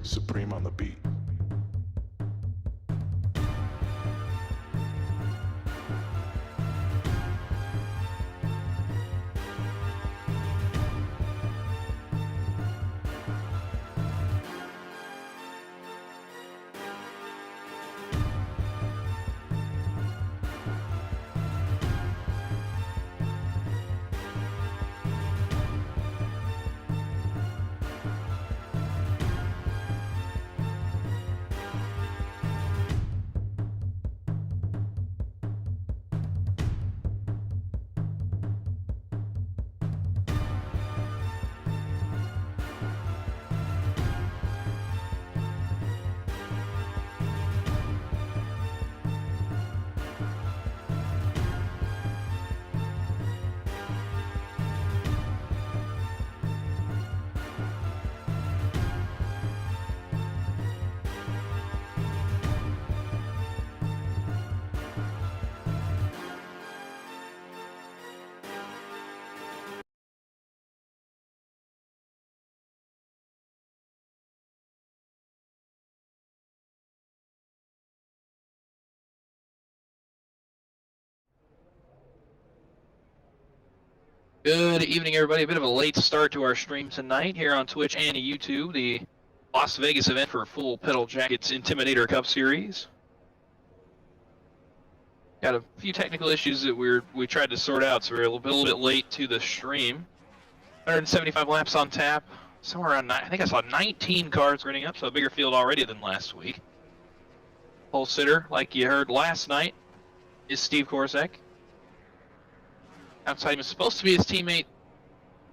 Supreme on the beat. Good evening, everybody. A bit of a late start to our stream tonight here on Twitch and YouTube, the Las Vegas event for Full Pedal Jackets Intimidator Cup Series. Got a few technical issues that we tried to sort out, so we're a little bit late to the stream. 175 laps on tap, somewhere around, I think I saw 19 cars running up, so a bigger field already than last week. Pole sitter, like you heard last night, is Steve Korsak. Outside him is supposed to be his teammate,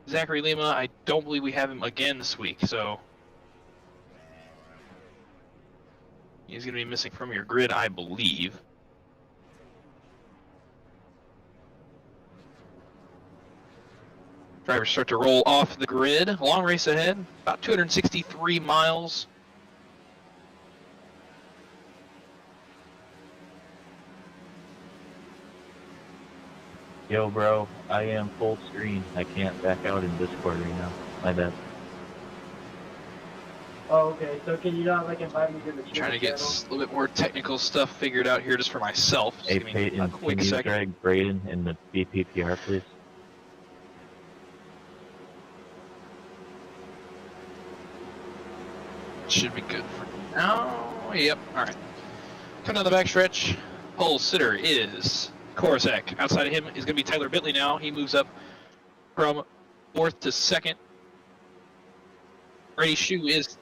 Zachary Lima. I don't believe we have him again this week, so he's going to be missing from your grid, I believe. Drivers start to roll off the grid. Long race ahead, about 263 miles. Yo, bro, I am full screen. I can't back out in Discord right now. My bad. Oh, okay. So can you not like invite me to the Trying to get a little bit more technical stuff figured out here just for myself. Just Hey, give me Peyton, a quick can you second. drag Braden in the BPPR, please? Should be good for now. Yep, alright. Coming down the backstretch, pole sitter is Korsak. Outside of him is going to be Tyler Bentley now. He moves up from 4th to 2nd. Brady Shue is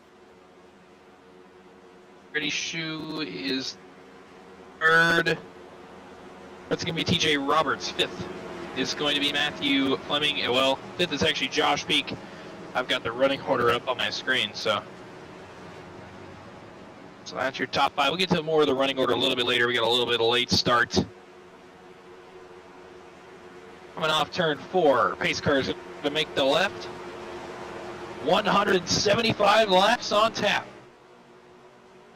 3rd. That's going to be TJ Roberts. 5th is going to be Matthew Fleming. Well, 5th is actually Josh Peak. I've got the running order up on my screen, so that's your top 5. We'll get to more of the running order a little bit later. We got a little bit of late start. Coming off turn 4, pace car is going to make the left. 175 laps on tap.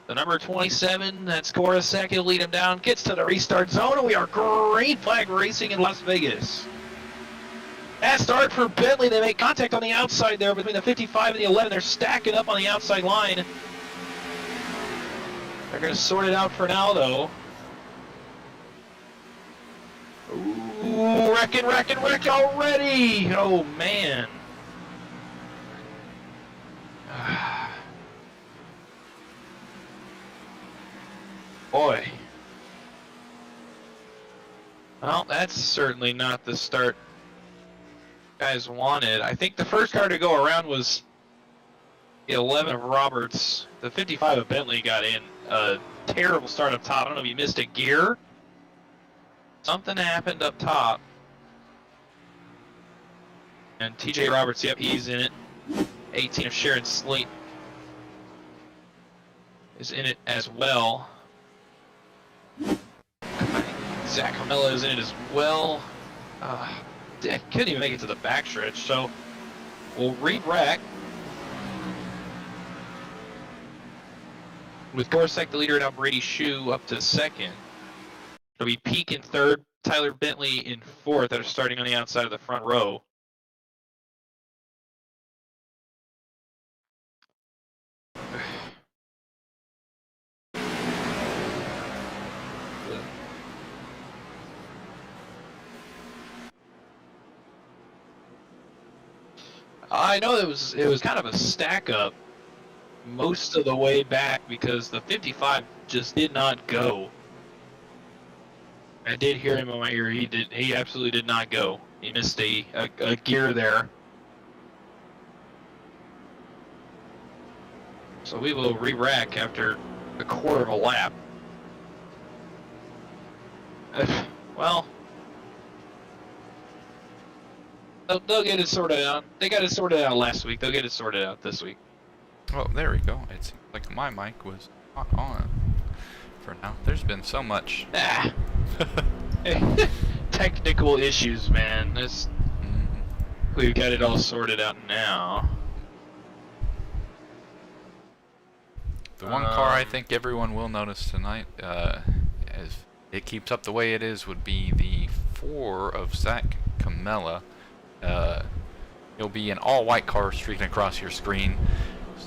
The number 27, that's Korsak, he'll lead him down, gets to the restart zone, and we are green flag racing in Las Vegas. At start for Bentley, they make contact on the outside there between the 55 and the 11. They're stacking up on the outside line. They're going to sort it out for now, though. Ooh, wreck already! Oh, man. Boy. Well, that's certainly not the start guys wanted. I think the first car to go around was the 11 of Roberts. The 55 of Bentley got in a terrible start up top. I don't know if he missed a gear. Something happened up top. And TJ Roberts, yep, he's in it. 18 of Sharon Slate is in it as well. Zach Carmella is in it as well. Couldn't even make it to the backstretch, so we'll re-rack. With Korsak the leader, now Brady Shue up to 2nd. It'll be Peak in 3rd, Tyler Bentley in 4th that are starting on the outside of the front row. I know it was kind of a stack up most of the way back because the 55 just did not go. I did hear him in my ear. He absolutely did not go. He missed a gear there. So we will re-rack after a quarter of a lap. Well, they'll get it sorted out. They got it sorted out last week. They'll get it sorted out this week. Oh, there we go. It seems like my mic was not on for now. There's been so much. Ah. Technical issues, man. We've got it all sorted out now. The one car I think everyone will notice tonight, as it keeps up the way it is, would be the 4 of Zach Camella. He'll be an all-white car streaking across your screen.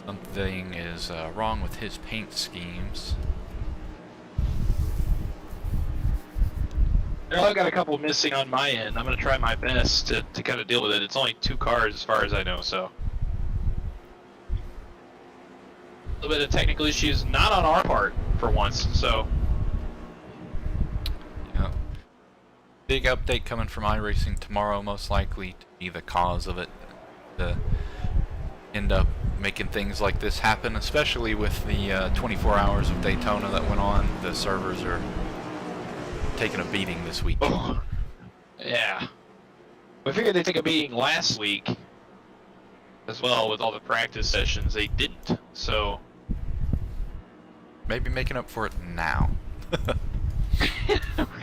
Something is wrong with his paint schemes. I've got a couple missing on my end. I'm going to try my best to kind of deal with it. It's only 2 cars as far as I know, so. A little bit of technical issues, not on our part for once, so. Yeah. Big update coming from iRacing tomorrow, most likely to be the cause of it. To end up making things like this happen, especially with the 24 hours of Daytona that went on. The servers are taking a beating this week. Oh, yeah. We figured they'd take a beating last week as well with all the practice sessions. They didn't, so. Maybe making up for it now.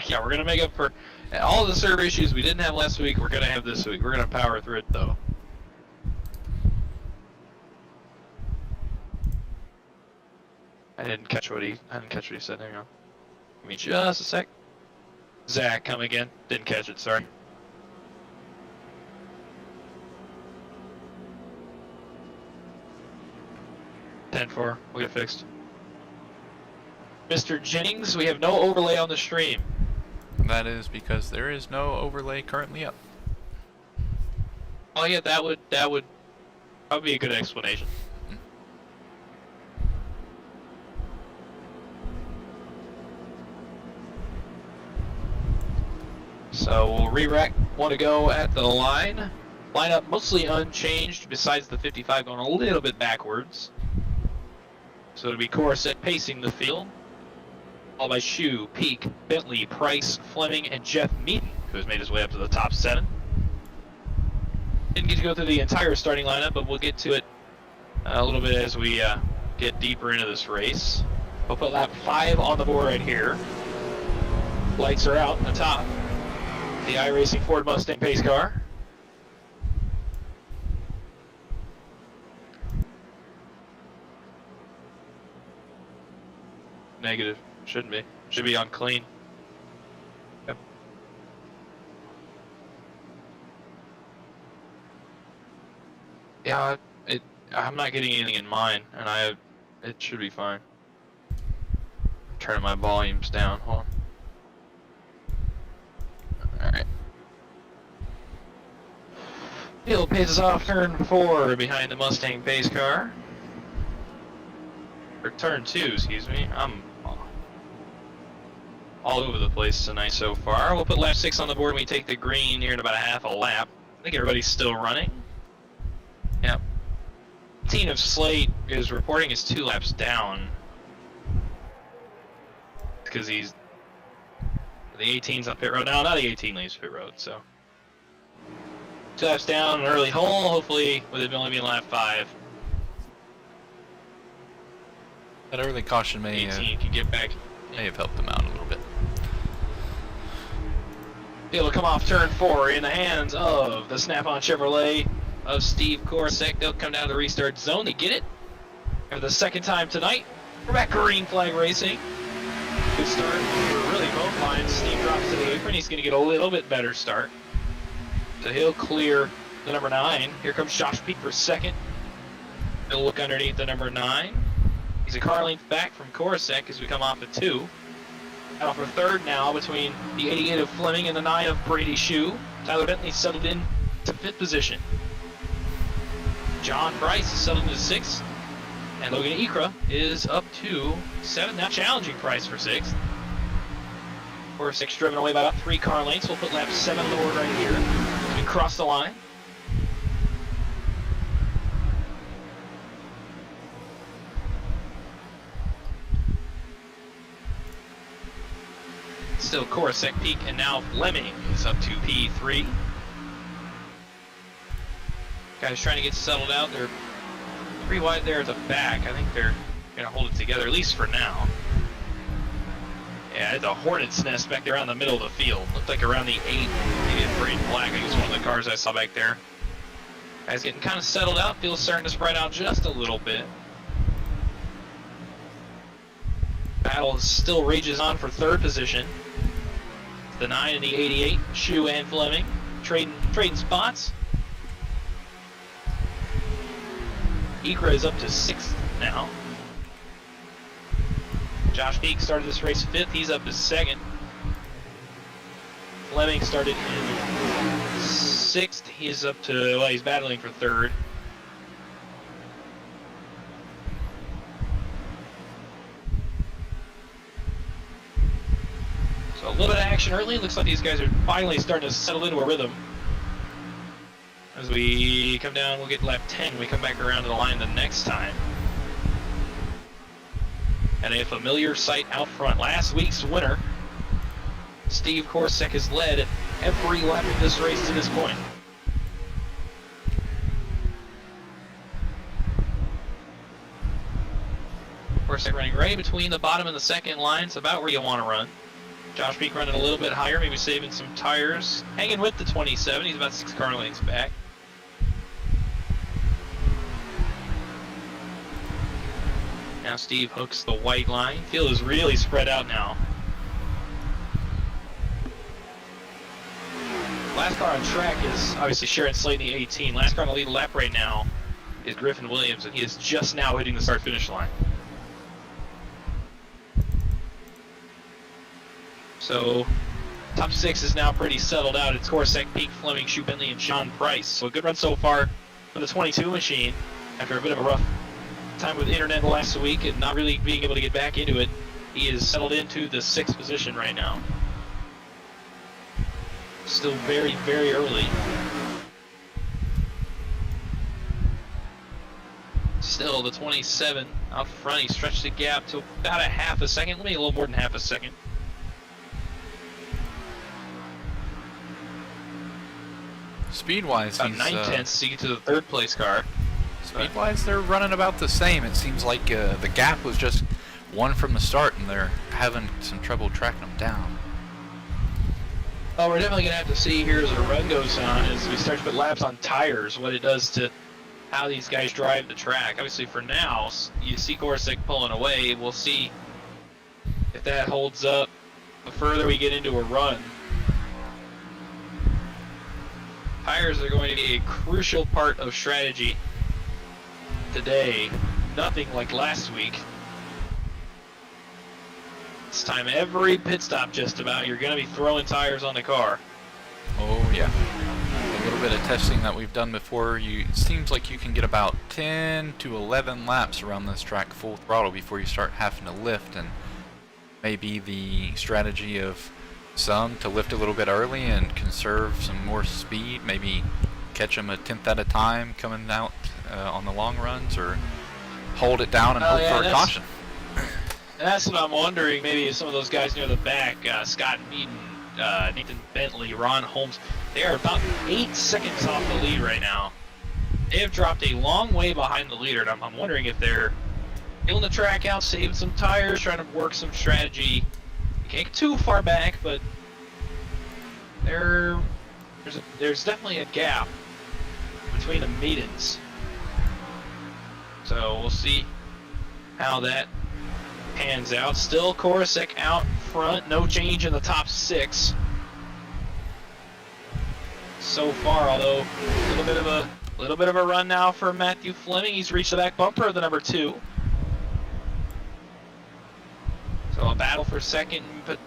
Yeah, we're going to make up for all the server issues we didn't have last week. We're going to have this week. We're going to power through it, though. I didn't catch what he said. There you go. Give me just a sec. Zach, come again. Didn't catch it, sorry. We'll get it fixed. Mr. Jennings, we have no overlay on the stream. That is because there is no overlay currently up. Oh yeah, that would be a good explanation. So we'll re-rack. Want to go at the line. Lineup mostly unchanged, besides the 55 going a little bit backwards. So it'll be Corset pacing the field, followed by Shu, Peak, Bentley, Price, Fleming, and Jeff Meaden, who has made his way up to the top 7. Didn't get to go through the entire starting lineup, but we'll get to it a little bit as we get deeper into this race. We'll put lap 5 on the board right here. Lights are out atop the iRacing Ford Mustang pace car. Negative. Shouldn't be. Should be on clean. Yep. Yeah, I'm not getting anything in mine, and it should be fine. Turning my volumes down. Hold on. Alright. Field paces off turn 4 behind the Mustang pace car. Or turn 2, excuse me. I'm all over the place tonight so far. We'll put lap 6 on the board and we take the green here in about a half a lap. I think everybody's still running. Yep. 18 of Slate is reporting is 2 laps down. Because he's... The 18's on pit road. No, not the 18 leaves pit road, so. 2 laps down, an early hole, hopefully with it only being lap 5. That early caution may 18 can get back. may have helped them out a little bit. It'll come off turn 4 in the hands of the Snap-on Chevrolet of Steve Korosek. They'll come down to the restart zone. They get it for the second time tonight. We're back green flag racing. Good start for really both lines. Steve drops to the apron. He's going to get a little bit better start. So he'll clear the number 9. Here comes Josh Peak for second. He'll look underneath the number 9. He's a car length back from Korosek as we come off at 2. Out for third now between the 88 of Fleming and the 9 of Brady Shu. Tyler Bentley settled in to 5th position. John Price is settled into 6th. And Logan Ikra is up to 7th. Now challenging Price for 6th. 4-6 driven away by about 3 car lengths. We'll put lap 7 on the board right here. We cross the line. Still Korosek, Peak, and now Fleming is up to P3. Guys trying to get settled out. They're 3 wide there at the back. I think they're going to hold it together, at least for now. Yeah, it's a hornet's nest back there around the middle of the field. Looked like around the 8, maybe a Braden Black. I think it was one of the cars I saw back there. Guys getting kind of settled out. Field's starting to spread out just a little bit. Battle still rages on for 3rd position. The 9 and the 88, Shu and Fleming, trading spots. Ikra is up to 6th now. Josh Peak started this race 5th, he's up to 2nd. Fleming started in 6th, he's up to, well, he's battling for 3rd. So a little bit of action early. Looks like these guys are finally starting to settle into a rhythm. As we come down, we'll get lap 10 when we come back around to the line the next time. And a familiar sight out front. Last week's winner, Steve Korosek, has led every lap of this race to this point. Korosek running right between the bottom and the 2nd lines, about where you want to run. Josh Peak running a little bit higher, maybe saving some tires. Hanging with the 27, he's about 6 car lengths back. Now Steve hooks the white line. Field is really spread out now. Last car on track is obviously Sharon Slade in the 18. Last car on the lead lap right now is Griffin Williams, and he is just now hitting the start-finish line. So, top 6 is now pretty settled out. It's Korosek, Peak, Fleming, Shu Bentley, and Sean Price. So a good run so far for the 22 machine. After a bit of a rough time with the internet last week and not really being able to get back into it, he is settled into the 6th position right now. Still very, very early. Still, the 27 out front, he stretched the gap to about a half a second, maybe a little more than half a second. Speed-wise, About 9/10 to get to the 3rd place car. Speed-wise, they're running about the same. It seems like the gap was just 1 from the start, and they're having some trouble tracking them down. Well, we're definitely going to have to see here as the run goes on, as we start to put laps on tires, what it does to how these guys drive the track. Obviously, for now, you see Korosek pulling away. We'll see if that holds up the further we get into a run. Tires are going to be a crucial part of strategy today. Nothing like last week. This time, every pit stop just about, you're going to be throwing tires on the car. Oh, yeah. A little bit of testing that we've done before. It seems like you can get about 10 to 11 laps around this track full throttle before you start having to lift, and maybe the strategy of some to lift a little bit early and conserve some more speed, maybe catch them a 10th at a time coming out on the long runs, or hold it down and hope for a caution. That's what I'm wondering. Maybe some of those guys near the back, Scott Meaden, Nathan Bentley, Ron Holmes, they are about 8 seconds off the lead right now. They have dropped a long way behind the leader, and I'm wondering if they're feeling the track out, saving some tires, trying to work some strategy. You can't get too far back, but there's definitely a gap between the Meadens. So we'll see how that pans out. Still Korosek out front, no change in the top 6 so far, although a little bit of a run now for Matthew Fleming. He's reached the back bumper of the number 2. So a battle for 2nd, but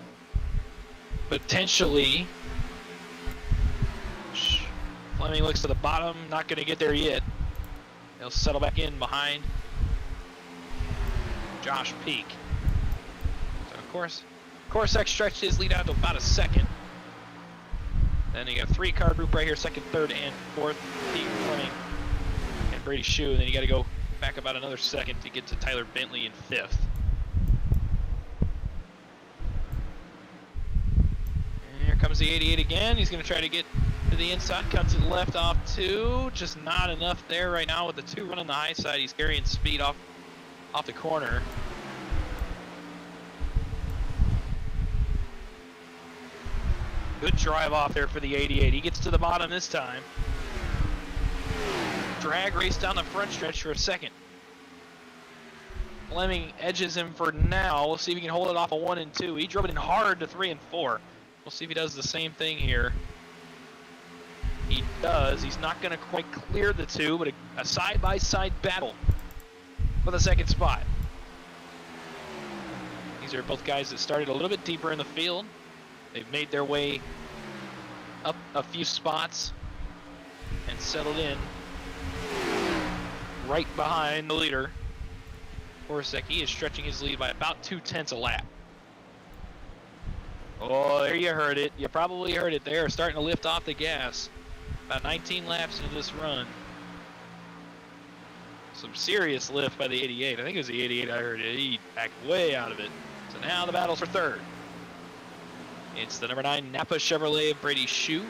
potentially Fleming looks to the bottom, not going to get there yet. He'll settle back in behind Josh Peak. So of course, Corsick stretched his lead out to about a second. Then you got a 3-car group right here, second, third, and fourth. Pete Fleming and Brady Shue. And then you got to go back about another second to get to Tyler Bentley in fifth. And here comes the 88 again. He's going to try to get to the inside, cuts it left off 2. Just not enough there right now with the 2 running the high side. He's carrying speed off the corner. Good drive off there for the 88. He gets to the bottom this time. Drag race down the front stretch for a second. Fleming edges him for now. We'll see if he can hold it off a 1 and 2. He drove it in hard to 3 and 4. We'll see if he does the same thing here. He does. He's not going to quite clear the 2, but a side-by-side battle for the second spot. These are both guys that started a little bit deeper in the field. They've made their way up a few spots and settled in right behind the leader. Corsick, he is stretching his lead by about 2/10 a lap. Oh, there you heard it. You probably heard it there. Starting to lift off the gas. About 19 laps into this run. Some serious lift by the 88. I think it was the 88 I heard it. He backed way out of it. So now the battle's for third. It's the number 9 Napa Chevrolet of Brady Shue.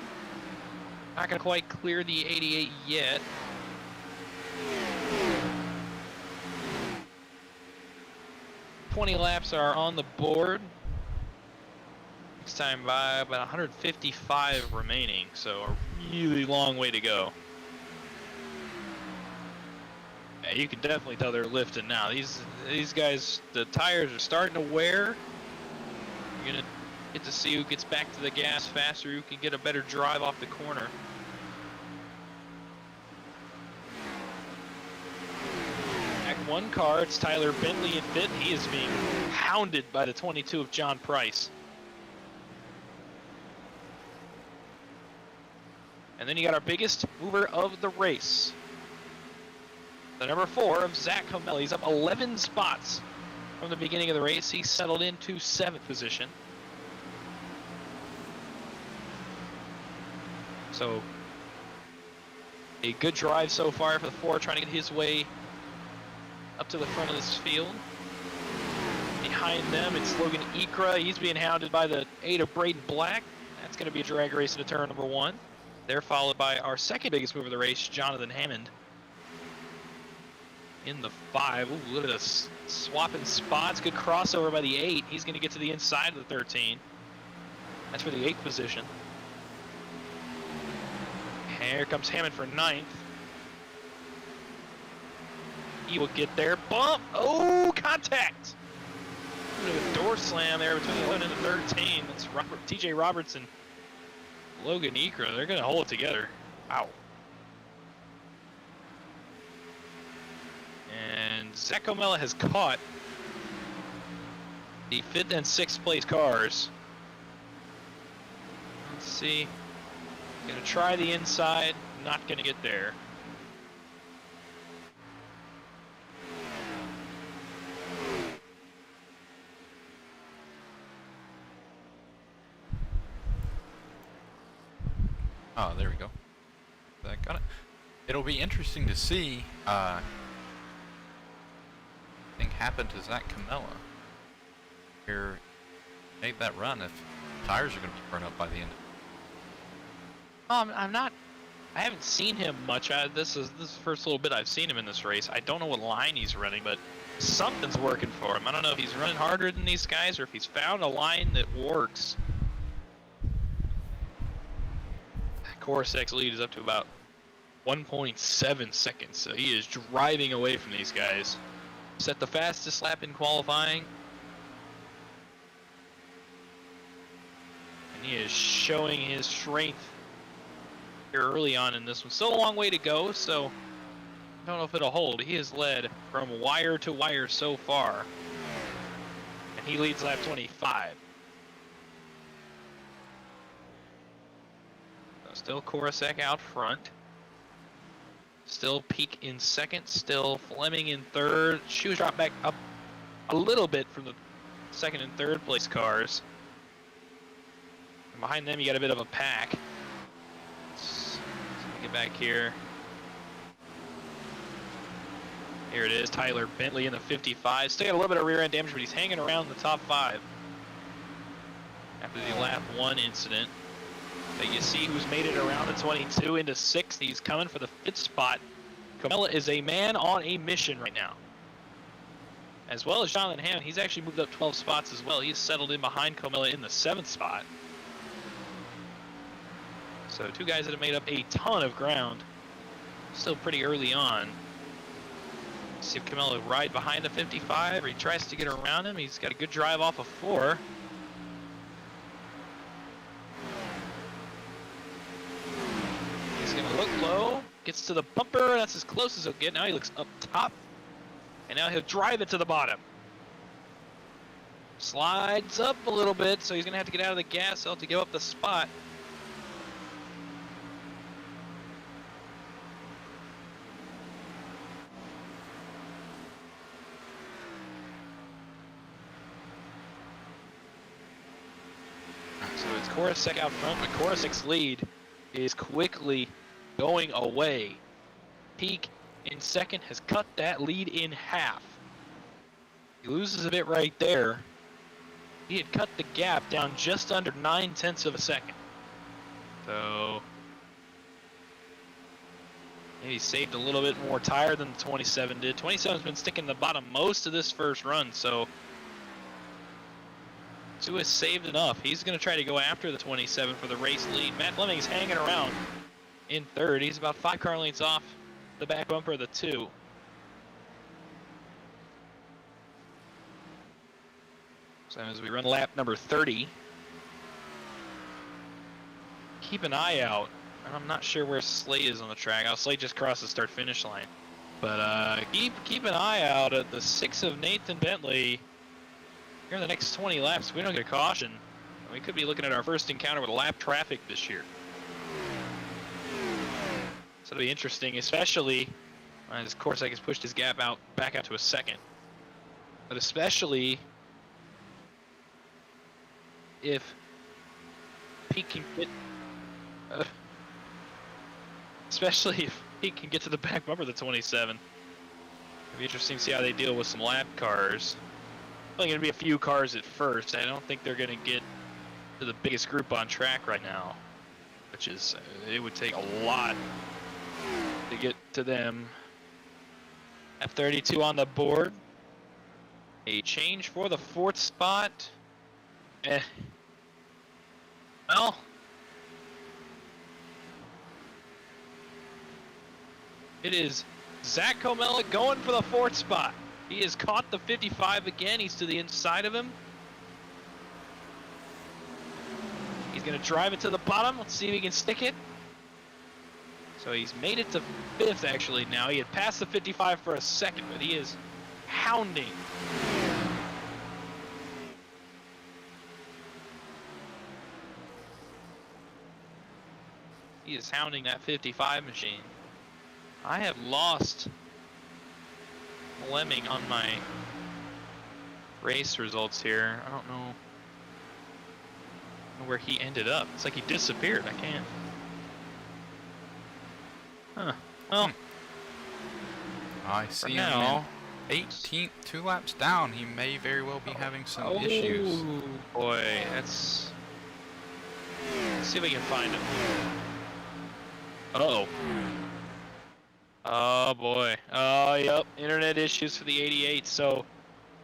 Not going to quite clear the 88 yet. "20 laps are on the board. Next time by about 155 remaining, so a really long way to go. Yeah, you can definitely tell they're lifting now. These guys, the tires are starting to wear. You're gonna get to see who gets back to the gas faster, who can get a better drive off the corner. Back 1 car, it's Tyler Bentley in fifth. He is being hounded by the 22 of John Price. And then you got our biggest mover of the race. The number 4 of Zach Hamel. He's up 11 spots from the beginning of the race. He settled into 7th position. So a good drive so far for the 4, trying to get his way up to the front of this field. Behind them, it's Logan Ikra. He's being hounded by the 8 of Braden Black. That's going to be a drag race into turn number 1. They're followed by our second biggest mover of the race, Jonathan Hammond, in the 5. Ooh, look at us swapping spots. Good crossover by the 8. He's going to get to the inside of the 13. That's for the 8th position. Here comes Hammond for 9th. He will get there. Bump! Oh, contact! A door slam there between the 11 and the 13. That's TJ Robertson. Logan Ikra, they're going to hold it together. Wow. And Zach O'Mella has caught the 5th and 6th place cars. Let's see. Going to try the inside, not going to get there. Oh, there we go. That got it. It'll be interesting to see thing happen to Zach Camella. Here, made that run if tires are going to be burned up by the end. I haven't seen him much. This is the first little bit I've seen him in this race. I don't know what line he's running, but something's working for him. I don't know if he's running harder than these guys or if he's found a line that works. Corsick's lead is up to about 1.7 seconds, so he is driving away from these guys. Set the fastest lap in qualifying. And he is showing his strength here early on in this one. Still a long way to go, so I don't know if it'll hold. He has led from wire to wire so far, and he leads lap 25. So still Corsick out front. Still Peak in second, still Fleming in third. Shoes drop back up a little bit from the second and third place cars. And behind them you got a bit of a pack. Let's get back here. Here it is, Tyler Bentley in the 55. Still got a little bit of rear end damage, but he's hanging around the top 5 after the lap 1 incident. But you see who's made it around the 22 into 6th. He's coming for the 5th spot. Comella is a man on a mission right now. As well as Jonathan Hammond, he's actually moved up 12 spots as well. He's settled in behind Comella in the 7th spot. So 2 guys that have made up a ton of ground. Still pretty early on. See if Camelo ride behind the 55, or he tries to get around him. He's got a good drive off of 4. He's gonna look low, gets to the bumper, that's as close as he'll get. Now he looks up top, and now he'll drive it to the bottom. Slides up a little bit, so he's gonna have to get out of the gas cell to give up the spot. Korosek out front, but Korosek's lead is quickly going away. Peak in second has cut that lead in half. He loses a bit right there. He had cut the gap down just under 9/10 of a second. So maybe saved a little bit more tire than the 27 did. 27's been sticking the bottom most of this first run, so Sue has saved enough. He's going to try to go after the 27 for the race lead. Matt Fleming's hanging around in third. He's about 5 car lengths off the back bumper of the 2. So as we run lap number 30, keep an eye out. I'm not sure where Slade is on the track. Oh, Slade just crossed the start-finish line. But keep an eye out at the 6 of Nathan Bentley. Here in the next 20 laps, we don't get a caution. We could be looking at our first encounter with lap traffic this year. So it'll be interesting, especially as Korosek has pushed his gap back out to a second. But especially if Pete can get, especially if Pete can get to the back bumper of the 27. It'll be interesting to see how they deal with some lap cars. Only going to be a few cars at first. I don't think they're going to get to the biggest group on track right now, which is, it would take a lot to get to them. F32 on the board. A change for the 4th spot. Well, it is Zach Comella going for the 4th spot. He has caught the 55 again. He's to the inside of him. He's going to drive it to the bottom. Let's see if he can stick it. So he's made it to 5th actually now. He had passed the 55 for a second, but he is hounding. He is hounding that 55 machine. I have lost Fleming on my race results here. I don't know where he ended up. It's like he disappeared. I can't. Huh. Well, I see him now. 18th, 2 laps down. He may very well be having some issues. Oh boy, let's see if we can find him. Uh-oh. Oh boy. Oh, yep. Internet issues for the 88. So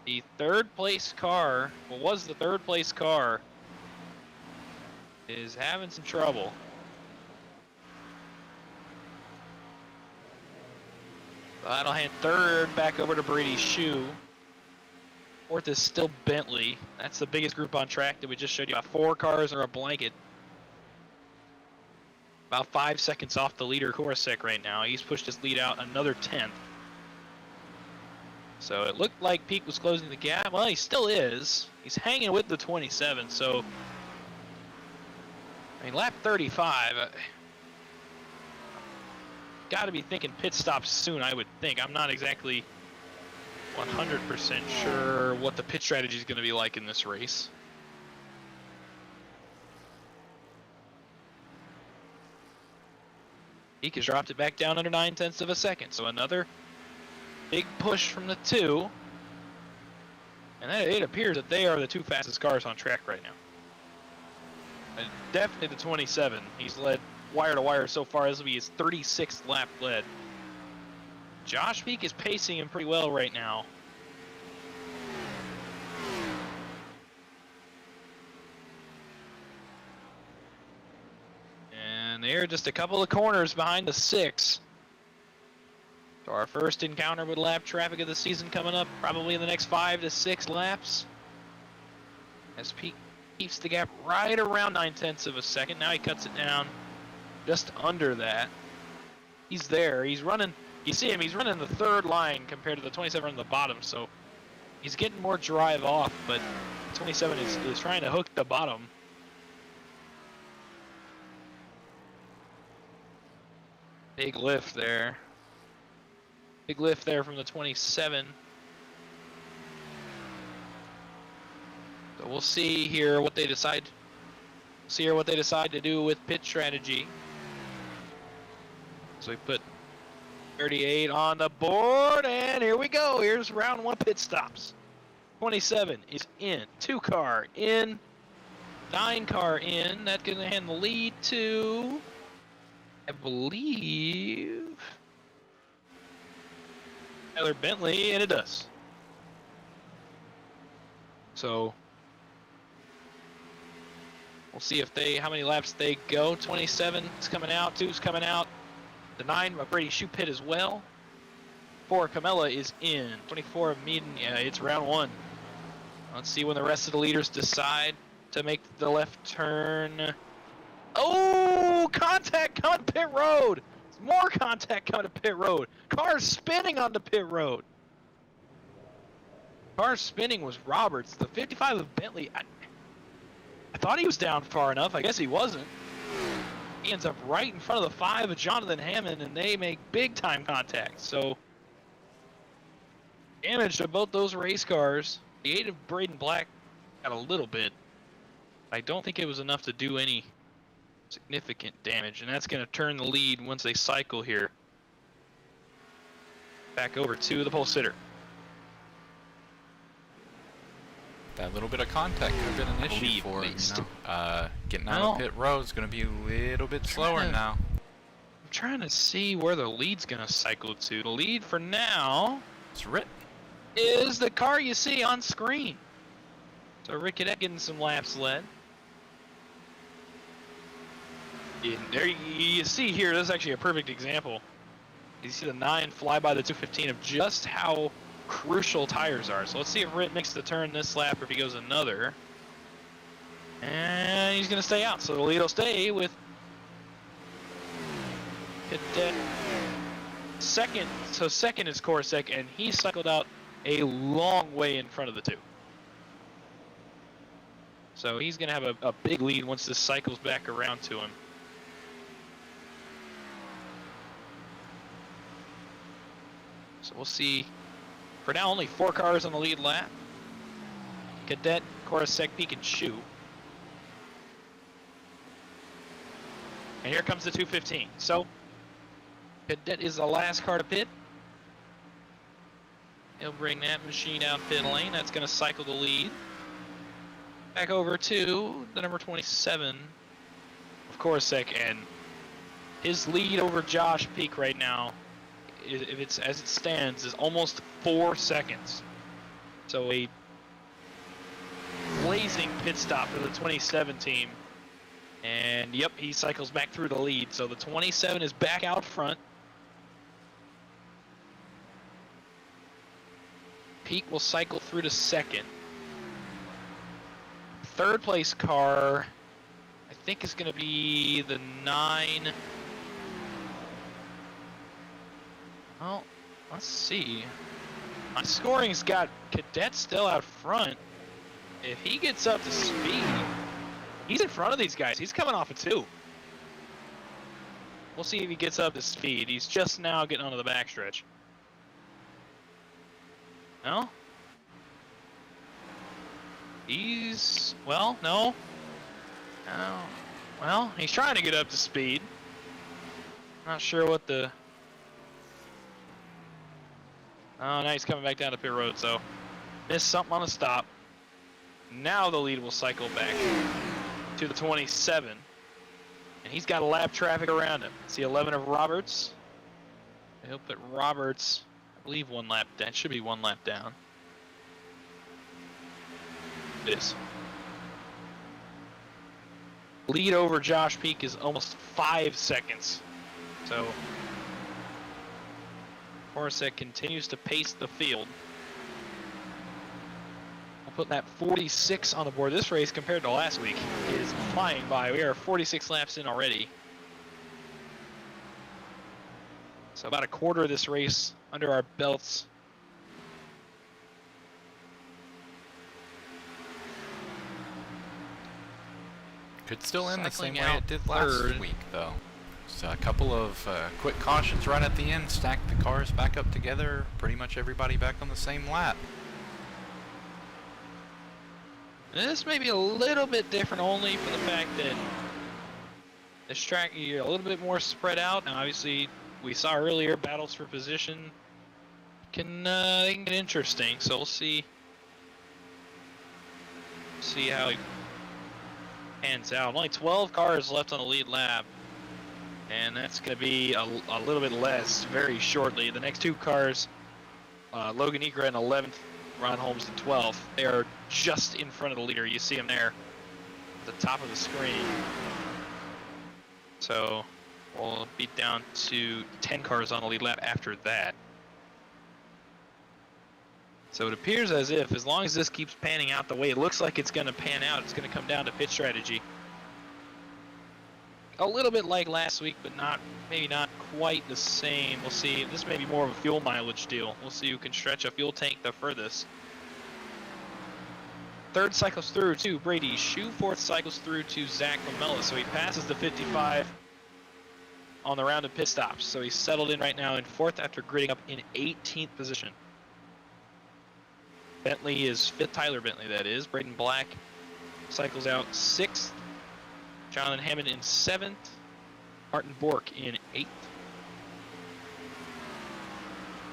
the 3rd place car, what was the 3rd place car, is having some trouble. So that'll hand 3rd back over to Brady Shue. 4th is still Bentley. That's the biggest group on track that we just showed you. About 4 cars or a blanket. About 5 seconds off the leader, Korosek, right now. He's pushed his lead out another 10th. So it looked like Peak was closing the gap. Well, he still is. He's hanging with the 27, so I mean, lap 35. got to be thinking pit stops soon, I would think. I'm not exactly 100% sure what the pit strategy is going to be like in this race. Peak has dropped it back down under 9/10 of a second, so another big push from the 2. And it appears that they are the 2 fastest cars on track right now. And definitely the 27. He's led wire to wire so far. This will be his 36th lap led. Josh Peak is pacing him pretty well right now. And they're just a couple of corners behind the 6. So our first encounter with lap traffic of the season coming up probably in the next 5 to 6 laps. As Peak keeps the gap right around 9/10 of a second. Now he cuts it down just under that. He's there. He's running. You see him. He's running the 3rd line compared to the 27 on the bottom. So he's getting more drive off, but 27 is trying to hook the bottom. Big lift there. Big lift there from the 27. So we'll see here what they decide. See here what they decide to do with pit strategy. So we put 38 on the board, and here we go. Here's round 1 pit stops. 27 is in. 2 car in. 9 car in. That's going to hand the lead to, I believe, Tyler Bentley, and it does. So we'll see if how many laps they go. 27 is coming out, 2 is coming out. The 9 of Brady Shoe pit as well. 4 Camella is in. 24 of Meaden, yeah, it's round 1. Let's see when the rest of the leaders decide to make the left turn. Oh, contact coming to pit road. More contact coming to pit road. Car spinning onto pit road. Car spinning was Roberts. The 55 of Bentley, I thought he was down far enough. I guess he wasn't. He ends up right in front of the 5 of Jonathan Hammond, and they make big time contact. So damage to both those race cars. The 8 of Braden Black got a little bit. I don't think it was enough to do any significant damage, and that's going to turn the lead once they cycle here. Back over to the pole sitter. That little bit of contact could have been an issue Lead for him, based. you know? Getting out of pit road is going to be a little bit slower now. I'm trying to see where the lead's going to cycle to. The lead for now It's written. is the car you see on screen. So Rick Cadet getting some laps led. And there you see here, this is actually a perfect example. You see the 9 fly by the 215 of just how crucial tires are. So let's see if Ritt makes the turn this lap or if he goes another. And he's going to stay out. So the lead will stay with Cadet. Second. So second is Korosek, and he cycled out a long way in front of the 2. So he's going to have a big lead once this cycles back around to him. So we'll see. For now, only 4 cars on the lead lap. Cadet, Korosek, Peak, and Shoe. And here comes the 215. So Cadet is the last car to pit. He'll bring that machine out pit lane. That's going to cycle the lead. Back over to the number 27 of Korosek, and his lead over Josh Peak right now, if it's as it stands, is almost 4 seconds. So a blazing pit stop for the 27 team. And yep, he cycles back through the lead. So the 27 is back out front. Peak will cycle through to second. Third place car, I think, is going to be the 9. Well, let's see. My scoring's got Cadet still out front. If he gets up to speed, he's in front of these guys. He's coming off a 2. We'll see if he gets up to speed. He's just now getting onto the backstretch. No? He's... well, no. No. Well, he's trying to get up to speed. Not sure what the... oh, now he's coming back down to pit road, so... missed something on the stop. Now the lead will cycle back to the 27. And he's got a lap traffic around him. It's the 11 of Roberts. I hope that Roberts, I believe, one lap down. Should be one lap down. It is. Lead over Josh Peak is almost 5 seconds. So, Horacek continues to pace the field. I'll put that 46 on the board. This race, compared to last week, is flying by. We are 46 laps in already. So about a quarter of this race under our belts. Could still end the same Cycling way out it did last third. week, though. So a couple of quick cautions right at the end, stack the cars back up together, pretty much everybody back on the same lap. This may be a little bit different only for the fact that this track is a little bit more spread out. Now, obviously, we saw earlier battles for position they can get interesting. So we'll see how it pans out. Only 12 cars left on the lead lap, and that's going to be a little bit less very shortly. The next two cars, Logan Eager in 11th, Ron Holmes in 12th. They are just in front of the leader. You see them there at the top of the screen. So we'll be down to 10 cars on the lead lap after that. So it appears as if, as long as this keeps panning out the way it looks like it's going to pan out, it's going to come down to pit strategy. A little bit like last week, but maybe not quite the same. We'll see. This may be more of a fuel mileage deal. We'll see who can stretch a fuel tank the furthest. Third cycles through to Brady Shue. Fourth cycles through to Zach Lamella. So he passes the 55 on the round of pit stops. So he's settled in right now in fourth after gridding up in 18th position. Bentley is fifth. Tyler Bentley, that is. Braden Black cycles out sixth. Jonathan Hammond in 7th, Martin Bork in 8th,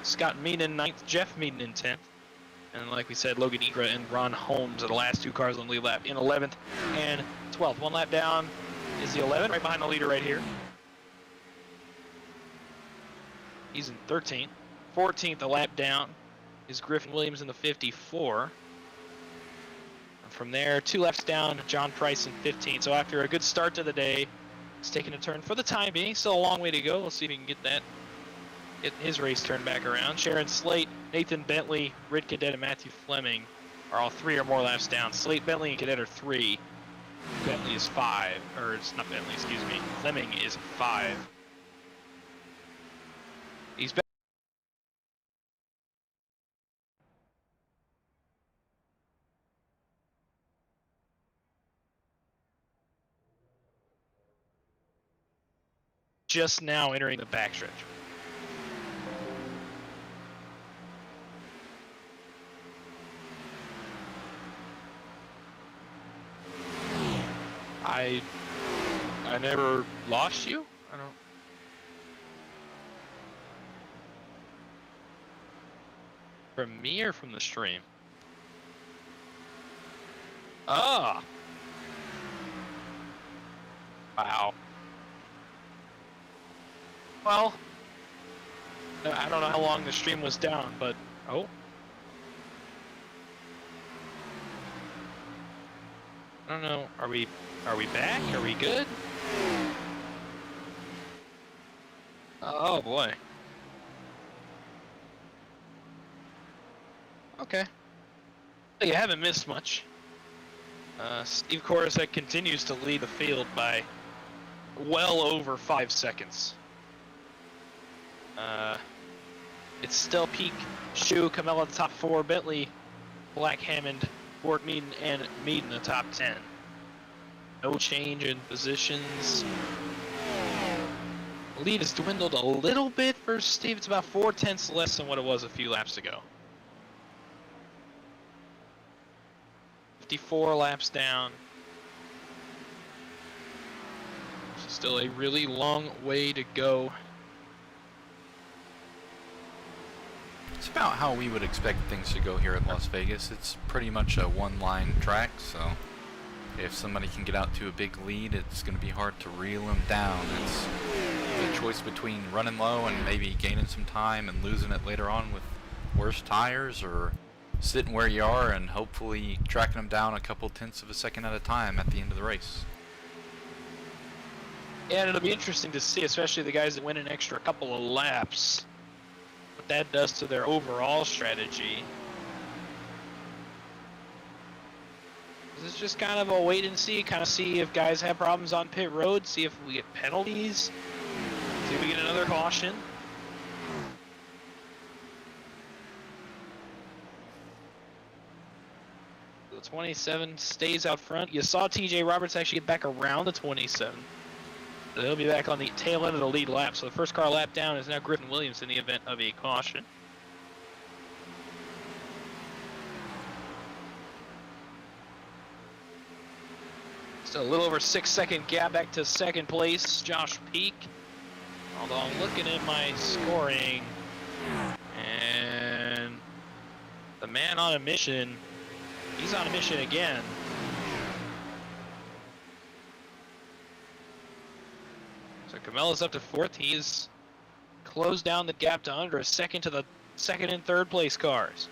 Scott Meaden in 9th, Jeff Meaden in 10th, and like we said, Logan Egra and Ron Holmes are the last two cars on the lead lap in 11th and 12th. One lap down is the 11, right behind the leader right here. He's in 13th. 14th, a lap down, is Griffin Williams in the 54. From there, 2 laps down, John Price in 15th. So after a good start to the day, it's taking a turn for the time being. Still a long way to go. We'll see if he can get his race turned back around. Sharon Slate, Nathan Bentley, Rid Cadet, and Matthew Fleming are all 3 or more laps down. Slate, Bentley, and Cadet are 3. Bentley is 5. Or it's not Bentley, excuse me. Fleming is 5. He's back. Just now entering the backstretch. I never lost you? I don't. From me or from the stream? Ah. Wow. Well, I don't know how long the stream was down, but oh. I don't know. Are we back? Are we good? Oh boy. Okay. You haven't missed much. Steve Korosek continues to lead the field by well over 5 seconds. It's still Peak, Shue, Camella the top 4, Bentley, Black, Hammond, Bork, Meaden, and Meaden the top 10. No change in positions. Lead has dwindled a little bit for Steve. It's about 4/10 less than what it was a few laps ago. 54 laps down. Still a really long way to go. It's about how we would expect things to go here at Las Vegas. It's pretty much a one-line track, so if somebody can get out to a big lead, it's going to be hard to reel them down. It's a choice between running low and maybe gaining some time and losing it later on with worse tires, or sitting where you are and hopefully tracking them down a couple tenths of a second at a time at the end of the race. Yeah, and it'll be interesting to see, especially the guys that win an extra couple of laps, what that does to their overall strategy. This is just kind of a wait and see, kind of see if guys have problems on pit road, see if we get penalties, see if we get another caution. The 27 stays out front. You saw TJ Roberts actually get back around the 27. So he'll be back on the tail end of the lead lap. So the first car lap down is now Griffin Williams in the event of a caution. Still a little over 6-second gap back to second place, Josh Peak. Although I'm looking at my scoring, and the man on a mission, he's on a mission again. So Camella's up to fourth. He's closed down the gap to under a second to the second and third place cars.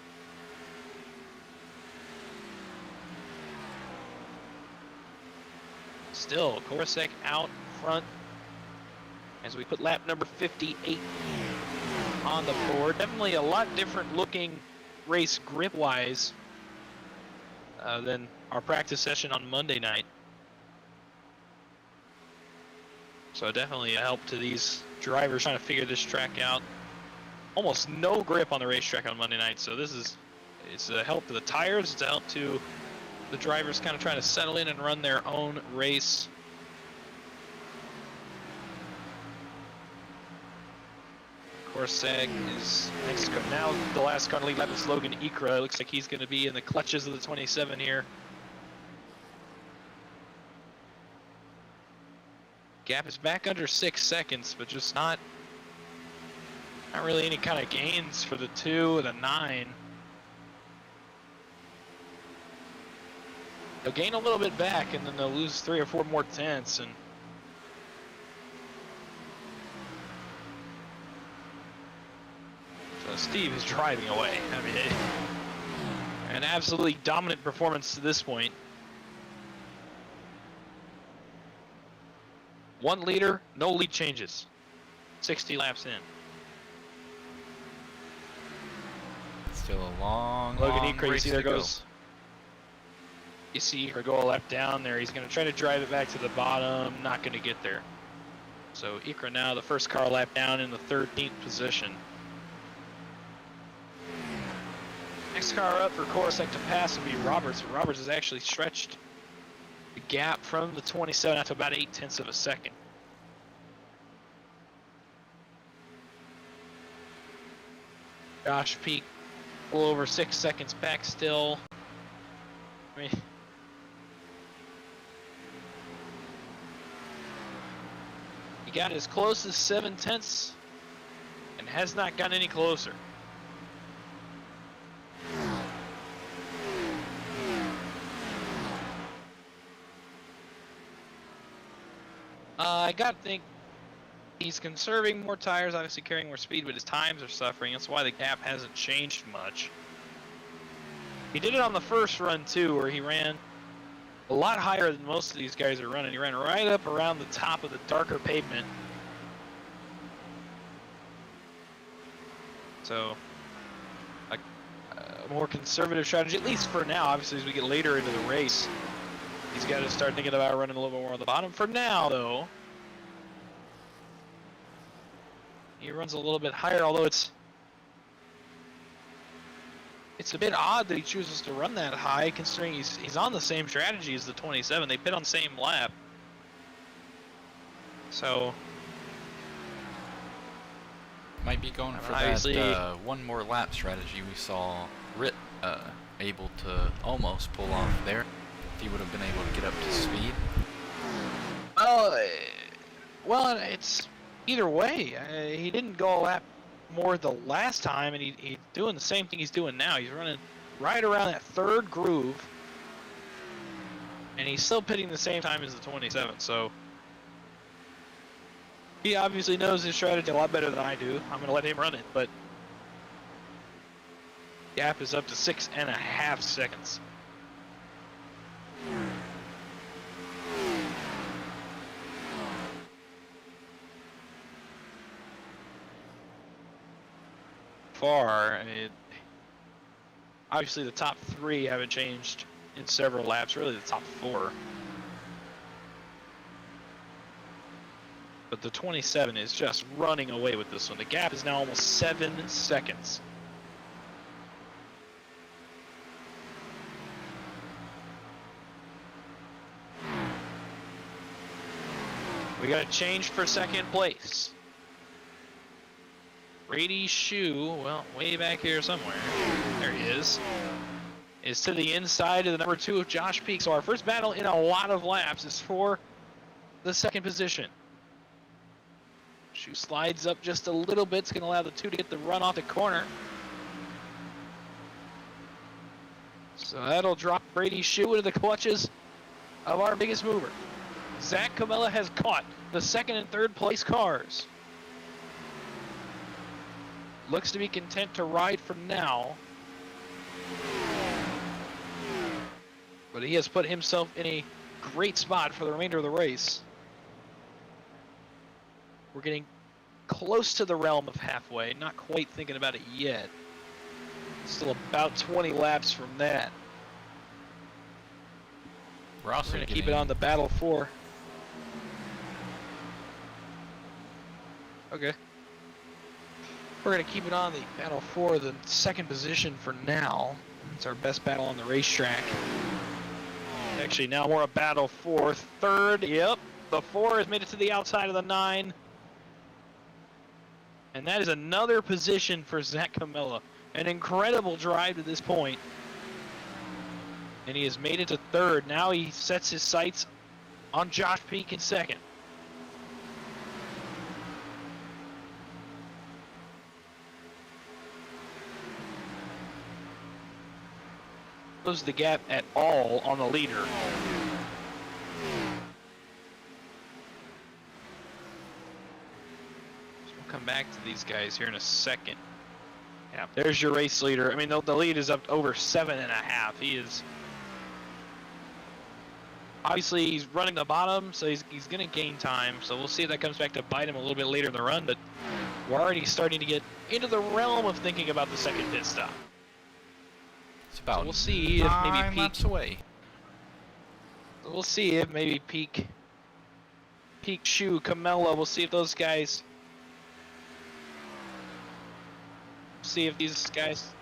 Still, Korosek out front as we put lap number 58 on the board. Definitely a lot different looking race grip-wise than our practice session on Monday night. So definitely a help to these drivers trying to figure this track out. Almost no grip on the racetrack on Monday night, so it's a help to the tires, it's a help to the drivers kind of trying to settle in and run their own race. Korosek is next to go. Now the last car to lead lap is Logan Ikra. It looks like he's going to be in the clutches of the 27 here. Gap is back under 6 seconds, but just not really any kind of gains for the 2 and the 9. They'll gain a little bit back, and then they'll lose 3 or 4 more tenths. And so Steve is driving away. I mean, an absolutely dominant performance to this point. 1 leader, no lead changes. 60 laps in. Still a long Logan Ikra, you race see there to go. goes. You see Ikra go a lap down there. He's going to try to drive it back to the bottom. Not going to get there. So Ikra now the first car lap down in the 13th position. Next car up for Korosek to pass will be Roberts. Roberts has actually stretched the gap from the 27 out to about 0.8 of a second. Josh Peak a little over 6 seconds back still. I mean, he got as close as 0.7 and has not gotten any closer. I gotta think he's conserving more tires, obviously carrying more speed, but his times are suffering. That's why the gap hasn't changed much. He did it on the first run too, where he ran a lot higher than most of these guys are running. He ran right up around the top of the darker pavement. So, a more conservative strategy, at least for now. Obviously, as we get later into the race, he's got to start thinking about running a little bit more on the bottom. For now, though, he runs a little bit higher, although it's a bit odd that he chooses to run that high, considering he's on the same strategy as the 27. They pit on the same lap. So, Might be going for Obviously- that one more lap strategy we saw Rit able to almost pull off there. If he would have been able to get up to speed. Well, it's either way. He didn't go a lap more the last time, and he's doing the same thing he's doing now. He's running right around that third groove, and he's still pitting the same time as the 27. So he obviously knows his strategy a lot better than I do. I'm going to let him run it, but gap is up to 6.5 seconds. Far, I mean, obviously the top 3 haven't changed in several laps, really the top 4. But the 27 is just running away with this one. The gap is now almost 7 seconds. We got a change for second place. Brady Shoe, well, way back here somewhere. There he is to the inside of the number 2 of Josh Peak. So our first battle in a lot of laps is for the second position. Shoe slides up just a little bit. It's going to allow the 2 to get the run off the corner. So that'll drop Brady Shoe into the clutches of our biggest mover. Zach Camella has caught the second and third place cars. Looks to be content to ride for now. But he has put himself in a great spot for the remainder of the race. We're getting close to the realm of halfway, not quite thinking about it yet. Still about 20 laps from that. We're also going to keep it on the battle for. Okay. We're going to keep it on the battle for the second position for now. It's our best battle on the racetrack. Actually, now we're a battle for third. Yep, the 4 has made it to the outside of the 9. And that is another position for Zach Camella. An incredible drive to this point. And he has made it to third. Now he sets his sights on Josh Peak in second. Close the gap at all on the leader. So we'll come back to these guys here in a second. Yeah, there's your race leader. I mean, the lead is up to over 7.5. He is obviously he's running the bottom, so he's going to gain time. So we'll see if that comes back to bite him a little bit later in the run. But we're already starting to get into the realm of thinking about the second pit stop. It's about so we'll see if maybe 9 laps away. We'll see if maybe Peak, Shoe, Camella. We'll see if those guys. See if these guys.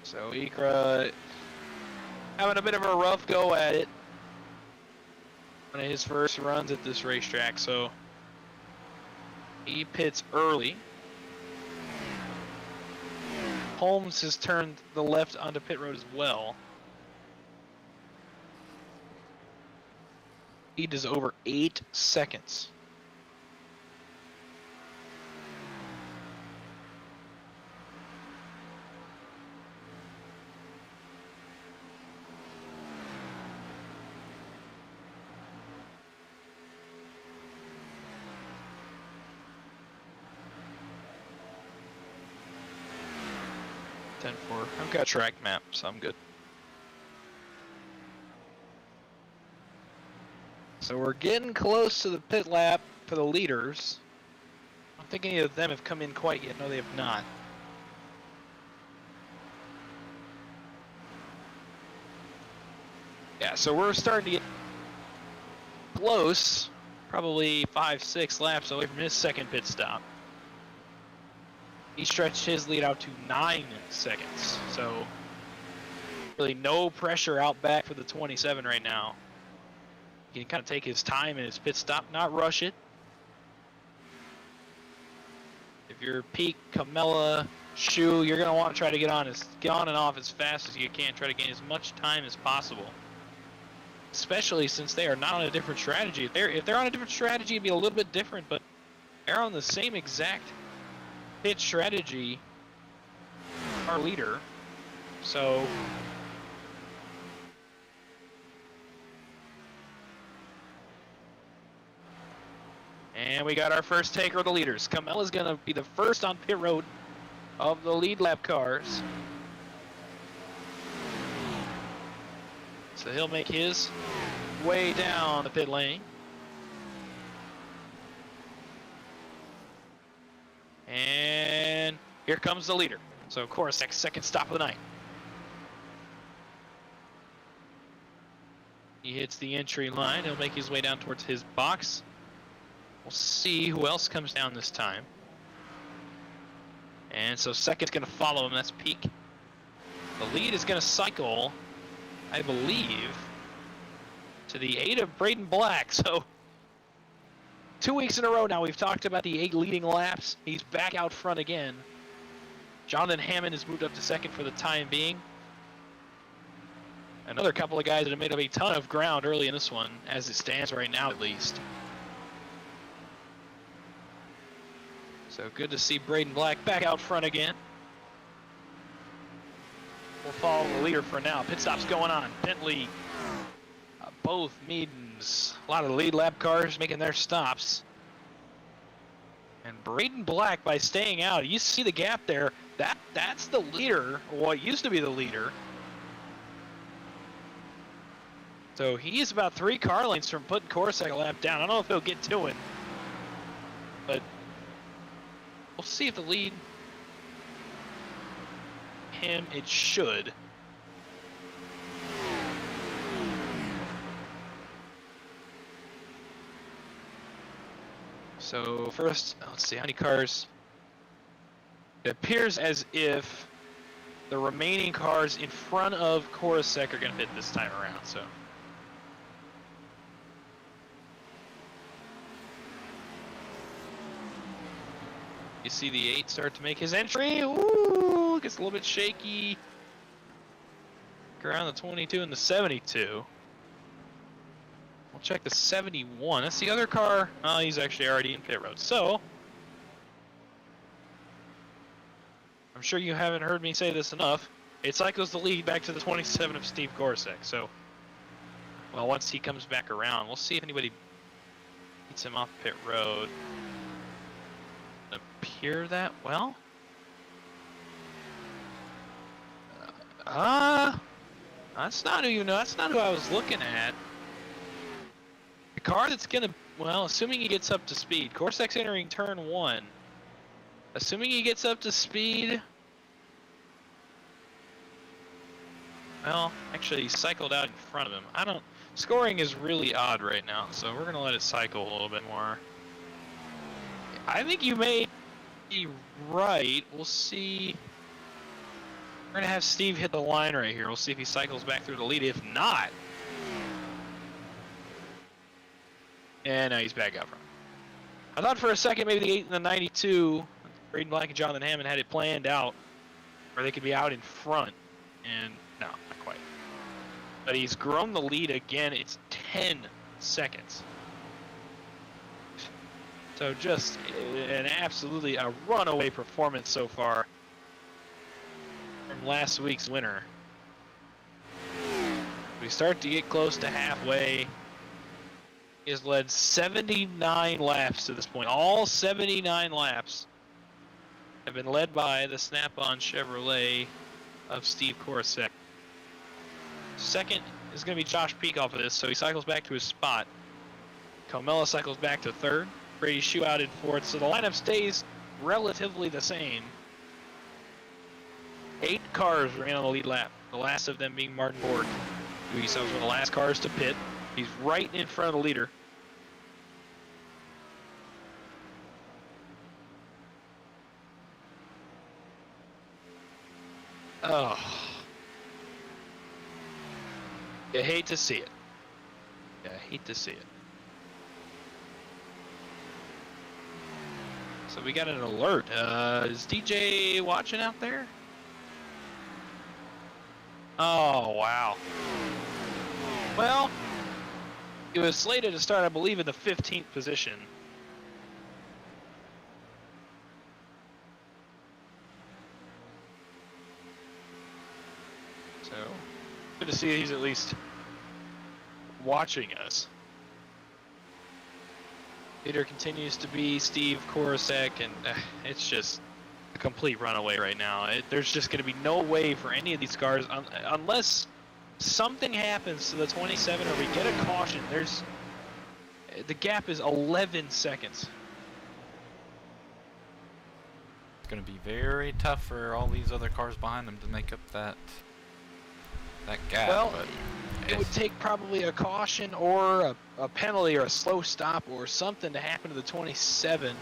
So Ikra having a bit of a rough go at it. One of his first runs at this racetrack, so he pits early. Holmes has turned the left onto pit road as well. He does over 8 seconds. I've got track map, so I'm good. So we're getting close to the pit lap for the leaders. I don't think any of them have come in quite yet. No, they have not. Yeah, so we're starting to get close. Probably 5-6 laps away from his second pit stop. He stretched his lead out to 9 seconds. So really no pressure out back for the 27 right now. He can kind of take his time in his pit stop, not rush it. If you're Peak, Camella, Shu, you're going to want to try to get on and off as fast as you can. Try to gain as much time as possible. Especially since they are not on a different strategy. If they're on a different strategy, it'd be a little bit different, but they're on the same exact pit strategy, our leader. So and we got our first taker of the leaders. Camella's going to be the first on pit road of the lead lap cars. So he'll make his way down the pit lane. And here comes the leader. So Korosek, second stop of the night. He hits the entry line. He'll make his way down towards his box. We'll see who else comes down this time. And so second's going to follow him. That's Peak. The lead is going to cycle, I believe, to the 8 of Braden Black. So 2 weeks in a row now we've talked about the 8 leading laps. He's back out front again. Jonathan Hammond has moved up to second for the time being. Another couple of guys that have made up a ton of ground early in this one, as it stands right now at least. So good to see Braden Black back out front again. We'll follow the leader for now. Pit stop's going on. Bentley, both Meadens. A lot of lead lap cars making their stops. And Braden Black, by staying out, you see the gap there. That's the leader, or what used to be the leader. So he's about 3 car lengths from putting Korosek a lap down. I don't know if he'll get to it, but we'll see if the lead him. It should. So first, let's see how many cars. It appears as if the remaining cars in front of Korosek are going to hit this time around. So. You see the 8 start to make his entry. Ooh, gets a little bit shaky. Around the 22 and the 72. We'll check the 71. That's the other car. Oh, he's actually already in pit road. So, I'm sure you haven't heard me say this enough. It cycles the lead back to the 27 of Steve Korosek. So, well, once he comes back around, we'll see if anybody beats him off pit road. Appear that well. That's not who that's not who I was looking at. The car that's gonna, well, assuming he gets up to speed. Korsek's entering turn 1. Assuming he gets up to speed. Well, actually he cycled out in front of him. Scoring is really odd right now, so we're gonna let it cycle a little bit more. I think you may be right. We'll see. We're going to have Steve hit the line right here. We'll see if he cycles back through the lead. If not, and now he's back out front. I thought for a second maybe the 8 and the 92, Braden Black and Jonathan Hammond had it planned out where they could be out in front. And no, not quite. But he's grown the lead again. It's 10 seconds. So just an absolutely a runaway performance so far from last week's winner. We start to get close to halfway. He has led 79 laps to this point. All 79 laps have been led by the Snap-on Chevrolet of Steve Korosek. Second is going to be Josh Peak off of this, so he cycles back to his spot. Camella cycles back to third. Brady Shoe out in fourth, so the lineup stays relatively the same. 8 cars ran on the lead lap, the last of them being Martin Borg, who he was one of the last cars to pit. He's right in front of the leader. Oh. You hate to see it. I hate to see it. So we got an alert. Is DJ watching out there? Oh, wow. Well, it was slated to start, I believe, in the 15th position. So, good to see he's at least watching us. Leader continues to be Steve Korosek, and it's just a complete runaway right now. There's just going to be no way for any of these cars, unless something happens to the 27 or we get a caution. The gap is 11 seconds. It's going to be very tough for all these other cars behind them to make up that gap. Well, but it would take probably a caution or a penalty or a slow stop or something to happen to the 27.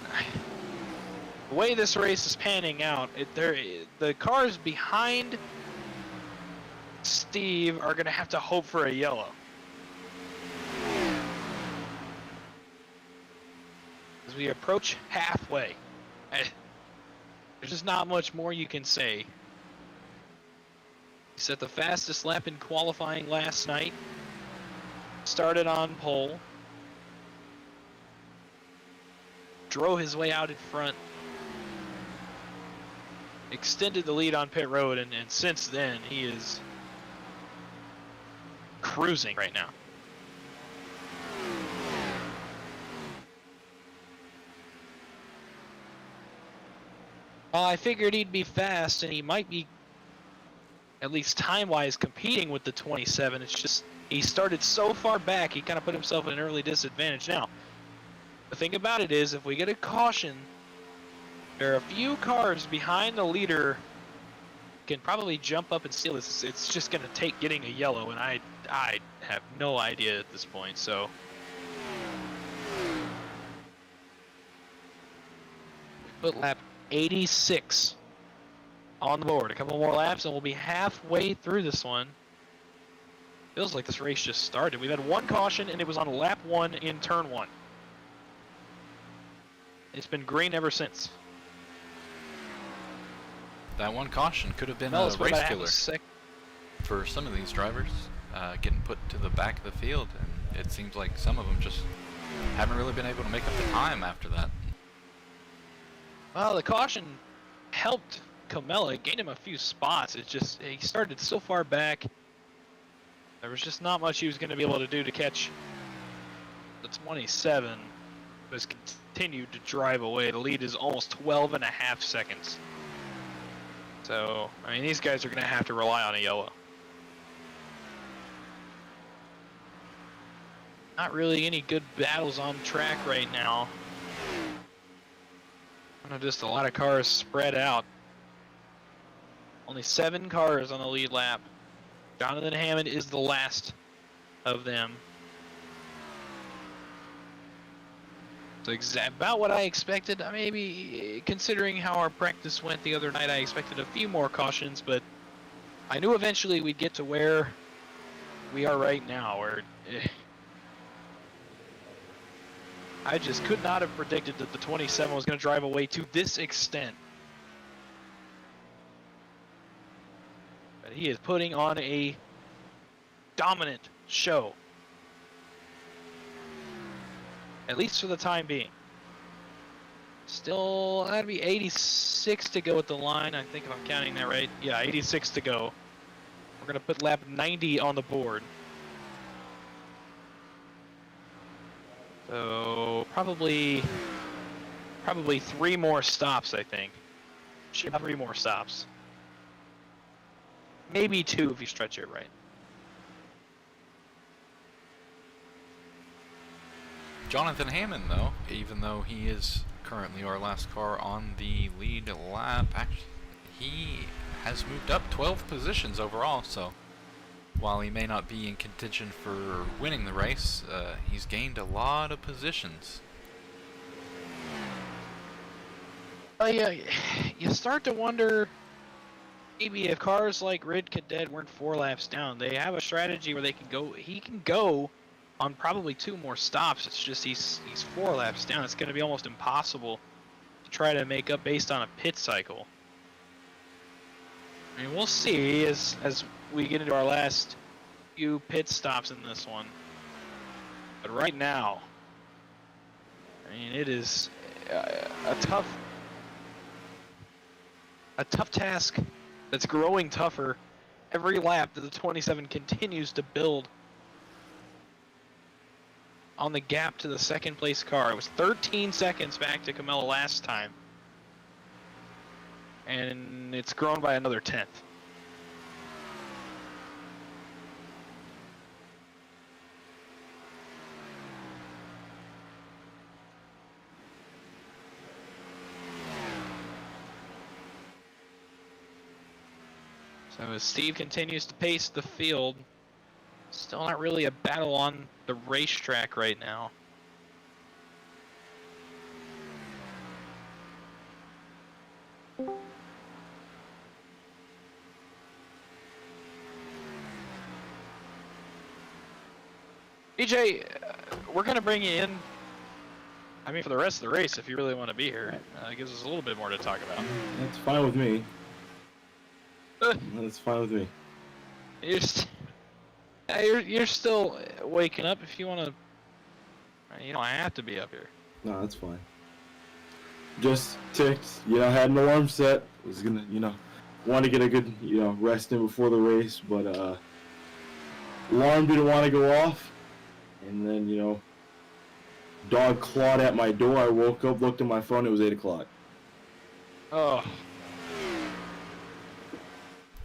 The way this race is panning out, the cars behind Steve are going to have to hope for a yellow. As we approach halfway, there's just not much more you can say. He set the fastest lap in qualifying last night. Started on pole. Drove his way out in front. Extended the lead on pit road, and since then he is cruising right now. Well, I figured he'd be fast, and he might be, at least time-wise, competing with the 27. It's just he started so far back, he kind of put himself at an early disadvantage. Now, the thing about it is, if we get a caution, there are a few cars behind the leader can probably jump up and steal this. It's just going to take getting a yellow, and I have no idea at this point. So we put lap 86 on the board. A couple more laps, and we'll be halfway through this one. Feels like this race just started. We've had one caution, and it was on lap 1 in turn 1. It's been green ever since. that one caution could have been Well, a race killer for some of these drivers, getting put to the back of the field, and it seems like some of them just haven't really been able to make up the time after that. Well, the caution helped Camella, gained him a few spots. It's just he started so far back. There was just not much he was going to be able to do to catch the 27. Has continued to drive away. The lead is almost 12.5 seconds. So, I mean, these guys are going to have to rely on a yellow. Not really any good battles on track right now. Just a lot of cars spread out. Only 7 cars on the lead lap. Jonathan Hammond is the last of them. So about what I expected. Maybe considering how our practice went the other night, I expected a few more cautions, but I knew eventually we'd get to where we are right now, where I just could not have predicted that the 27 was going to drive away to this extent. But he is putting on a dominant show. At least for the time being. Still, that'd be 86 to go at the line, I think, if I'm counting that right. Yeah, 86 to go. We're going to put lap 90 on the board. So, probably 3 more stops, I think. Should have 3 more stops. Maybe 2 if you stretch it right. Jonathan Hammond, though, even though he is currently our last car on the lead lap, actually, he has moved up 12 positions overall, so while he may not be in contention for winning the race, he's gained a lot of positions. Yeah, you start to wonder, maybe if cars like Red Cadet weren't 4 laps down, they have a strategy where they can go, he can go on probably 2 more stops. It's just he's 4 laps down. It's going to be almost impossible to try to make up based on a pit cycle. I mean, we'll see as we get into our last few pit stops in this one. But right now, I mean, it is a tough task that's growing tougher. Every lap that the 27 continues to build on the gap to the second place car. It was 13 seconds back to Camella last time. And it's grown by another 10th. So as Steve continues to pace the field, still not really a battle on the racetrack right now. BJ, we're going to bring you in, I mean, for the rest of the race if you really want to be here. It gives us a little bit more to talk about. That's fine with me. That's fine with me. You're still waking up if you want to. You don't have to be up here. No, that's fine. Just ticked, had an alarm set. Was gonna, want to get a good, rest in before the race, but alarm didn't want to go off, and then, dog clawed at my door. I woke up, looked at my phone. It was 8 o'clock. Oh.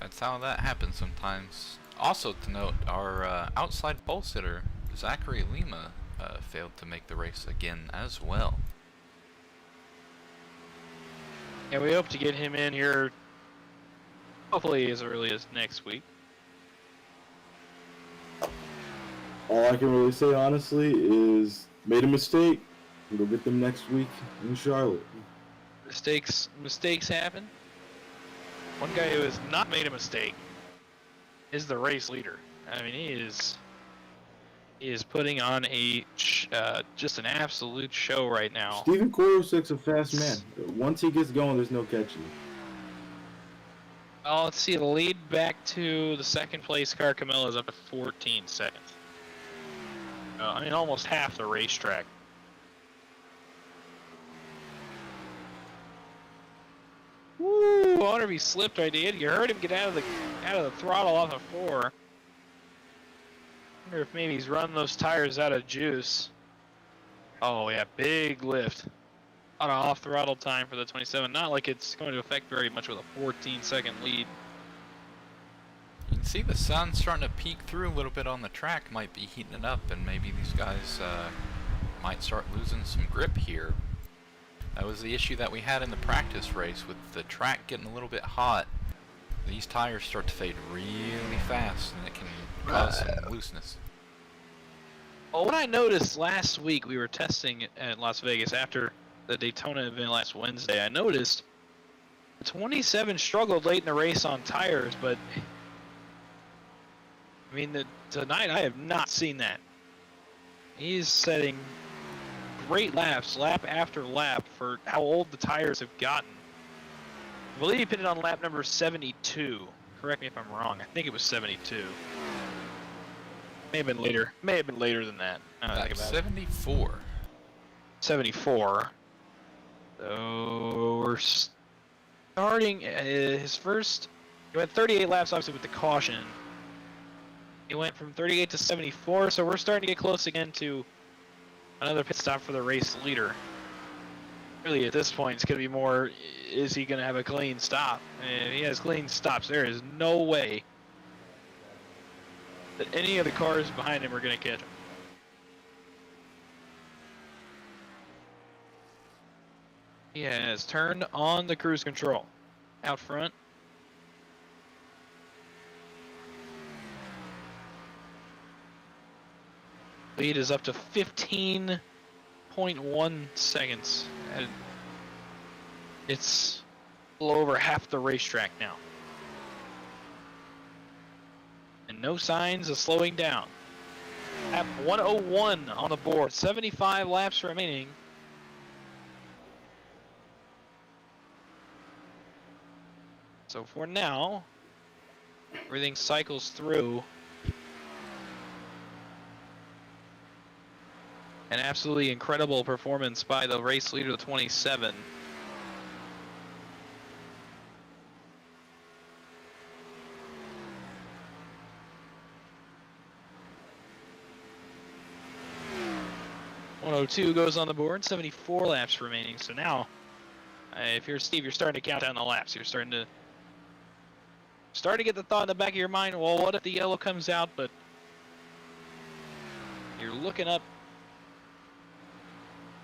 That's how that happens sometimes. Also to note, our outside pole sitter, Zachary Lima, failed to make the race again as well. Yeah, we hope to get him in here hopefully as early as next week. All I can really say, honestly, is made a mistake. We'll get them next week in Charlotte. Mistakes happen. One guy who has not made a mistake is the race leader. I mean, he is putting on a just an absolute show right now. Steven Korosic's a fast man. Once he gets going, there's no catching. Oh, let's see. The lead back to the second place car, Camilla, is up to 14 seconds. I mean, almost half the racetrack. Woo! I wonder if he slipped right there. You heard him get out of the throttle off of 4. Wonder if maybe he's running those tires out of juice. Oh yeah, big lift. A lot of off throttle time for the 27. Not like it's going to affect very much with a 14-second lead. You can see the sun starting to peek through a little bit on the track, might be heating it up, and maybe these guys might start losing some grip here. That was the issue that we had in the practice race with the track getting a little bit hot. These tires start to fade really fast, and it can cause some looseness. Well, what I noticed last week, we were testing at Las Vegas after the Daytona event last Wednesday. I noticed the 27 struggled late in the race on tires, but I mean, tonight I have not seen that. He's setting great laps, lap after lap, for how old the tires have gotten. I believe he pitted on lap number 72. Correct me if I'm wrong. I think it was 72. May have been later. May have been later than that. Lap 74. 74. So we're starting his first. He went 38 laps, obviously, with the caution. He went from 38 to 74, so we're starting to get close again to another pit stop for the race leader. Really, at this point, it's going to be more, is he going to have a clean stop? And if he has clean stops, there is no way that any of the cars behind him are going to catch him. He has turned on the cruise control. Out front. Lead is up to 15.1 seconds. And it's a little over half the racetrack now. And no signs of slowing down. Lap 101 on the board. 75 laps remaining. So for now, everything cycles through. An absolutely incredible performance by the race leader, the 27. .102 goes on the board, 74 laps remaining. So now, if you're Steve, you're starting to count down the laps. You're starting to get the thought in the back of your mind, well, what if the yellow comes out, but you're looking up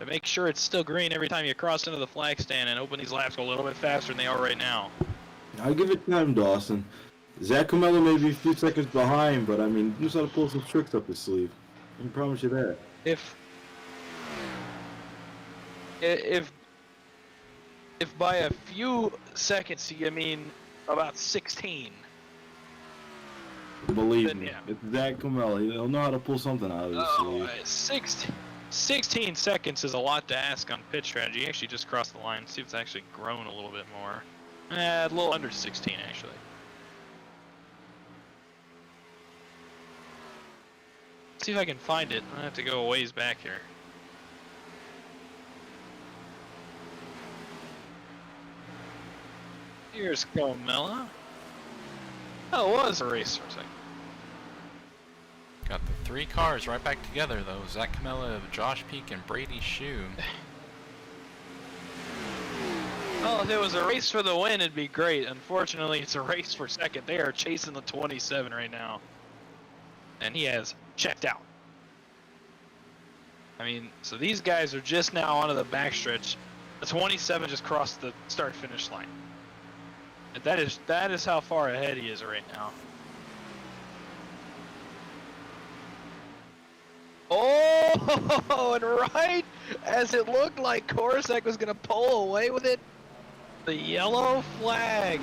to make sure it's still green every time you cross into the flag stand and open these laps a little bit faster than they are right now. I'll give it time, Dawson. Zach Camella may be a few seconds behind, but I mean, he knows how to pull some tricks up his sleeve. I can promise you that. If by a few seconds you mean about 16. Believe Then, me, yeah. it's Zach Camella. He'll know how to pull something out of his sleeve. 16 seconds is a lot to ask on pit strategy. He actually just crossed the line. See if it's actually grown a little bit more. A little under 16 actually. See if I can find it. I have to go a ways back here. Here's Comella. Oh, it was a race for a second. Got the 3 cars right back together though. Zach Camella, Josh Peak, and Brady Shue. Oh, if it was a race for the win, it'd be great. Unfortunately, it's a race for second. They are chasing the 27 right now. And he has checked out. I mean, so these guys are just now onto the backstretch. The 27 just crossed the start-finish line. And that is how far ahead he is right now. Oh, and right as it looked like Korosek was going to pull away with it, the yellow flag.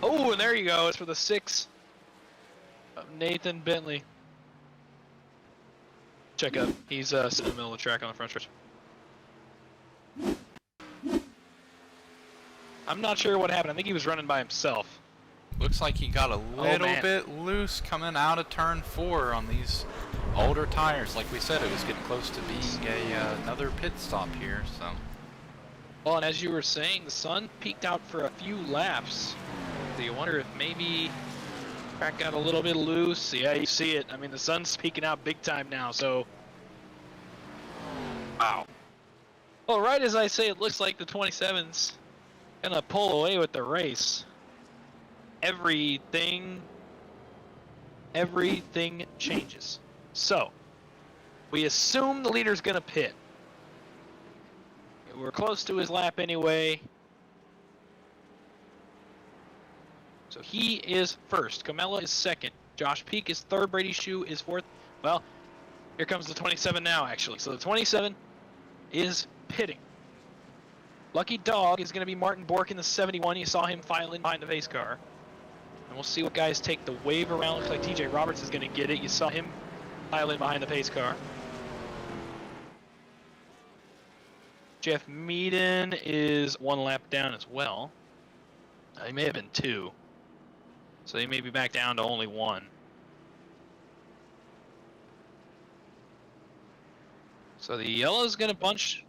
Oh, and there you go. It's for the 6 of Nathan Bentley. Check up. He's sitting in the middle of the track on the front stretch. I'm not sure what happened. I think he was running by himself. Looks like he got a little man. bit loose coming out of turn 4 on these older tires. Like we said, it was getting close to being another pit stop here. So. Well, and as you were saying, the sun peaked out for a few laps. So you wonder if maybe track got a little bit loose. Yeah, you see it. I mean, the sun's peeking out big time now. So, wow. Well, right as I say, it looks like the 27's gonna pull away with the race. Everything changes. So, we assume the leader's gonna pit. We're close to his lap anyway. So he is first. Comella is second. Josh Peak is third. Brady Shue is fourth. Well, here comes the 27 now, actually. So the 27 is pitting. Lucky Dog is going to be Martin Bork in the 71. You saw him filing behind the pace car. And we'll see what guys take the wave around. Looks like TJ Roberts is going to get it. You saw him pile in behind the pace car. Jeff Meaden is 1 lap down as well. He may have been 2. So he may be back down to only 1. So the yellow's going to bunch.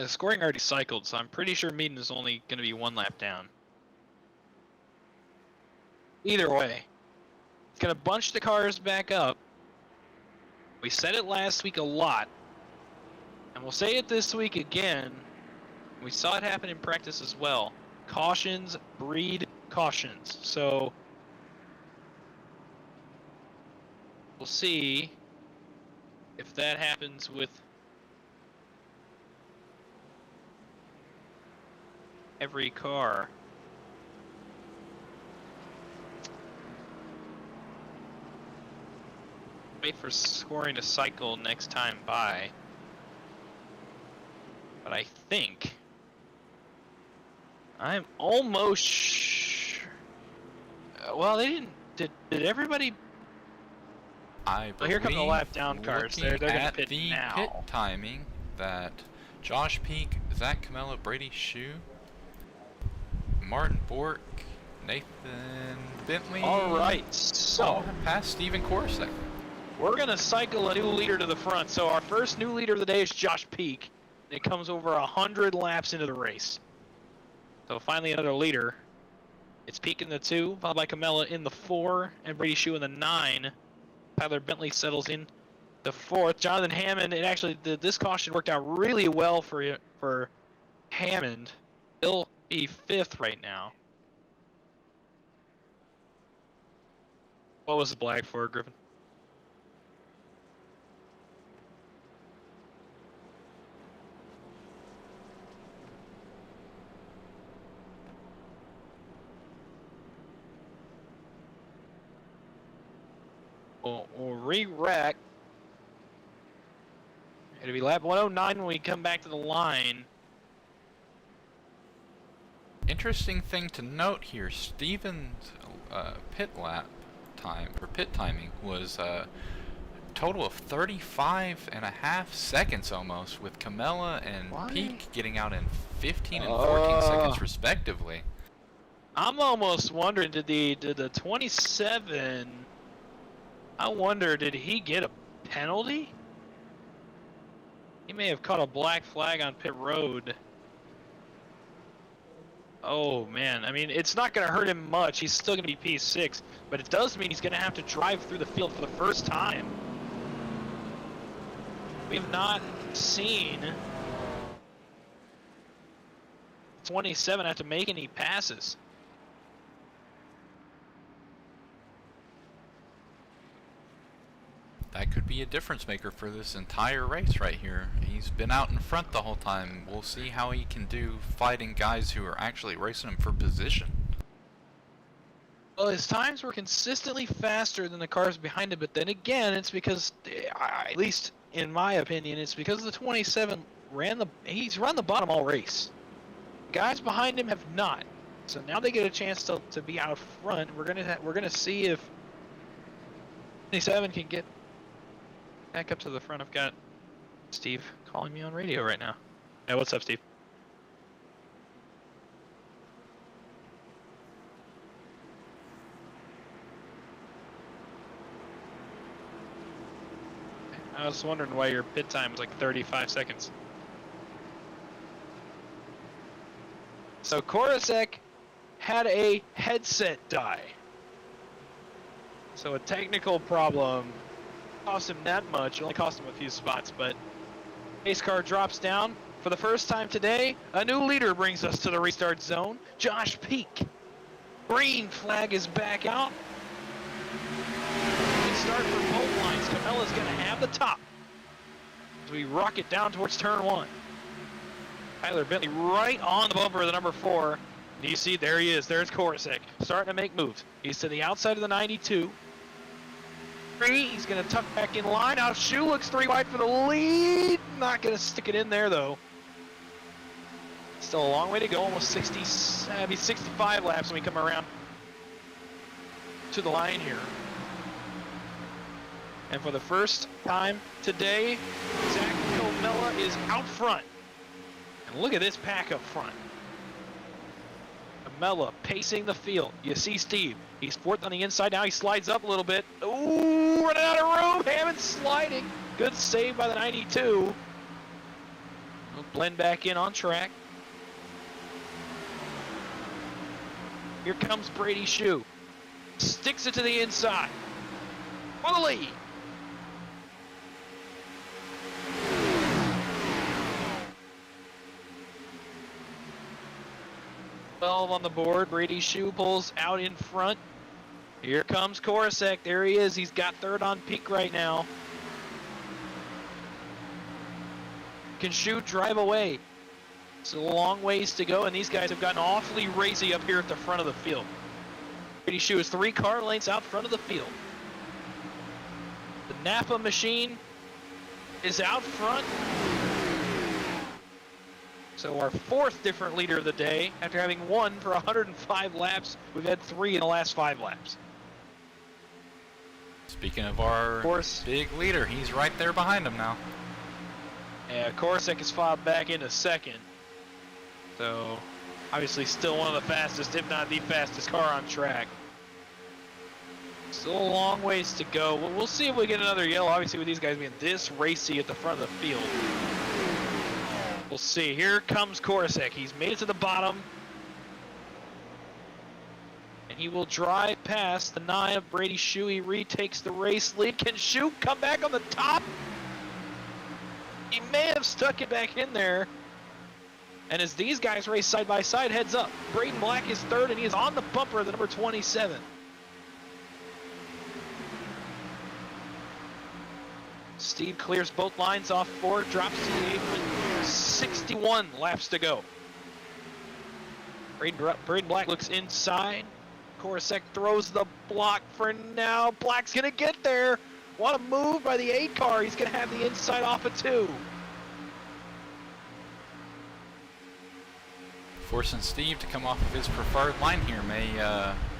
Scoring already cycled, so I'm pretty sure Meaden is only going to be 1 lap down. Either way, it's going to bunch the cars back up. We said it last week a lot, and we'll say it this week again. We saw it happen in practice as well. Cautions breed cautions. So we'll see if that happens with every car. Wait for scoring to cycle next time by. But I think I'm almost. Well, they didn't. Did everybody? I Well, here come the lap down cars. looking They're gonna at pit the now. pit timing that Josh Peak, Zach Camella, Brady Shue, Martin Bork, Nathan Bentley. All right, so all have passed Steven Korosek. we're going to cycle a new leader to the front. So our first new leader of the day is Josh Peak. It comes over 100 laps into the race. So finally another leader. It's Peak in the 2, followed by Camella in the 4, and Brady Shue in the 9. Tyler Bentley settles in the 4th. Jonathan Hammond, this caution worked out really well for Hammond. He'll be 5th right now. What was the black for, Griffin? We'll re-rack. It'll be lap 109 when we come back to the line. Interesting thing to note here, Steven's pit lap time, or pit timing, was a total of 35.5 seconds almost, with Camella and Peak getting out in 15 and 14 seconds respectively. I'm almost wondering, did the 27... I wonder, did he get a penalty? He may have caught a black flag on pit road. Oh man, I mean, it's not going to hurt him much. He's still going to be P6, but it does mean he's going to have to drive through the field for the first time. We have not seen 27 have to make any passes. That could be a difference maker for this entire race right here. He's been out in front the whole time. We'll see how he can do fighting guys who are actually racing him for position. Well, his times were consistently faster than the cars behind him, but then again, it's because, at least in my opinion, it's because the 27 he's run the bottom all race. Guys behind him have not. So now they get a chance to be out front. We're gonna see if 27 can get back up to the front. I've got Steve calling me on radio right now. Hey, what's up, Steve? I was wondering why your pit time was like 35 seconds. So Korosek had a headset die. So a technical problem cost him that much. It only cost him a few spots, but pace car drops down. For the first time today, a new leader brings us to the restart zone, Josh Peak. Green flag is back out. Good start for both lines. Camella's going to have the top as we rocket down towards turn 1. Tyler Bentley right on the bumper of the number 4. You see, there he is. There's Korosek starting to make moves. He's to the outside of the 92. He's going to tuck back in line. Now Shue looks 3 wide for the lead. Not going to stick it in there, though. Still a long way to go. Almost 65 laps when we come around to the line here. And for the first time today, Zach Camella is out front. And look at this pack up front. Camella pacing the field. You see Steve. He's 4th on the inside now. He slides up a little bit. Ooh, running out of room. Hammond sliding. Good save by the 92. We'll blend back in on track. Here comes Brady Shue. Sticks it to the inside. For the lead. On the board, Brady Shue pulls out in front. Here comes Korosek. There he is. He's got 3rd on Peak right now. Can Shue drive away? It's a long ways to go, and these guys have gotten awfully racy up here at the front of the field. Brady Shue is 3 car lengths out front of the field. The Napa machine is out front. So our 4th different leader of the day, after having 1 for 105 laps, we've had 3 in the last 5 laps. Speaking of our big leader, he's right there behind him now. Yeah, Korosek has filed back into second. So, obviously still one of the fastest, if not the fastest car on track. Still a long ways to go. We'll see if we get another yellow, obviously with these guys being this racy at the front of the field. We'll see. Here comes Korosek. He's made it to the bottom. And he will drive past the 9 of Brady Shue. He retakes the race lead. Can Shue come back on the top? He may have stuck it back in there. And as these guys race side by side, heads up. Braden Black is third, and he is on the bumper of the number 27. Steve clears both lines off four, drops to the apron. 61 laps to go. Braden Black looks inside. Korosek throws the block for now. Black's going to get there. What a move by the 8 car. He's going to have the inside off of 2. Forcing Steve to come off of his preferred line here may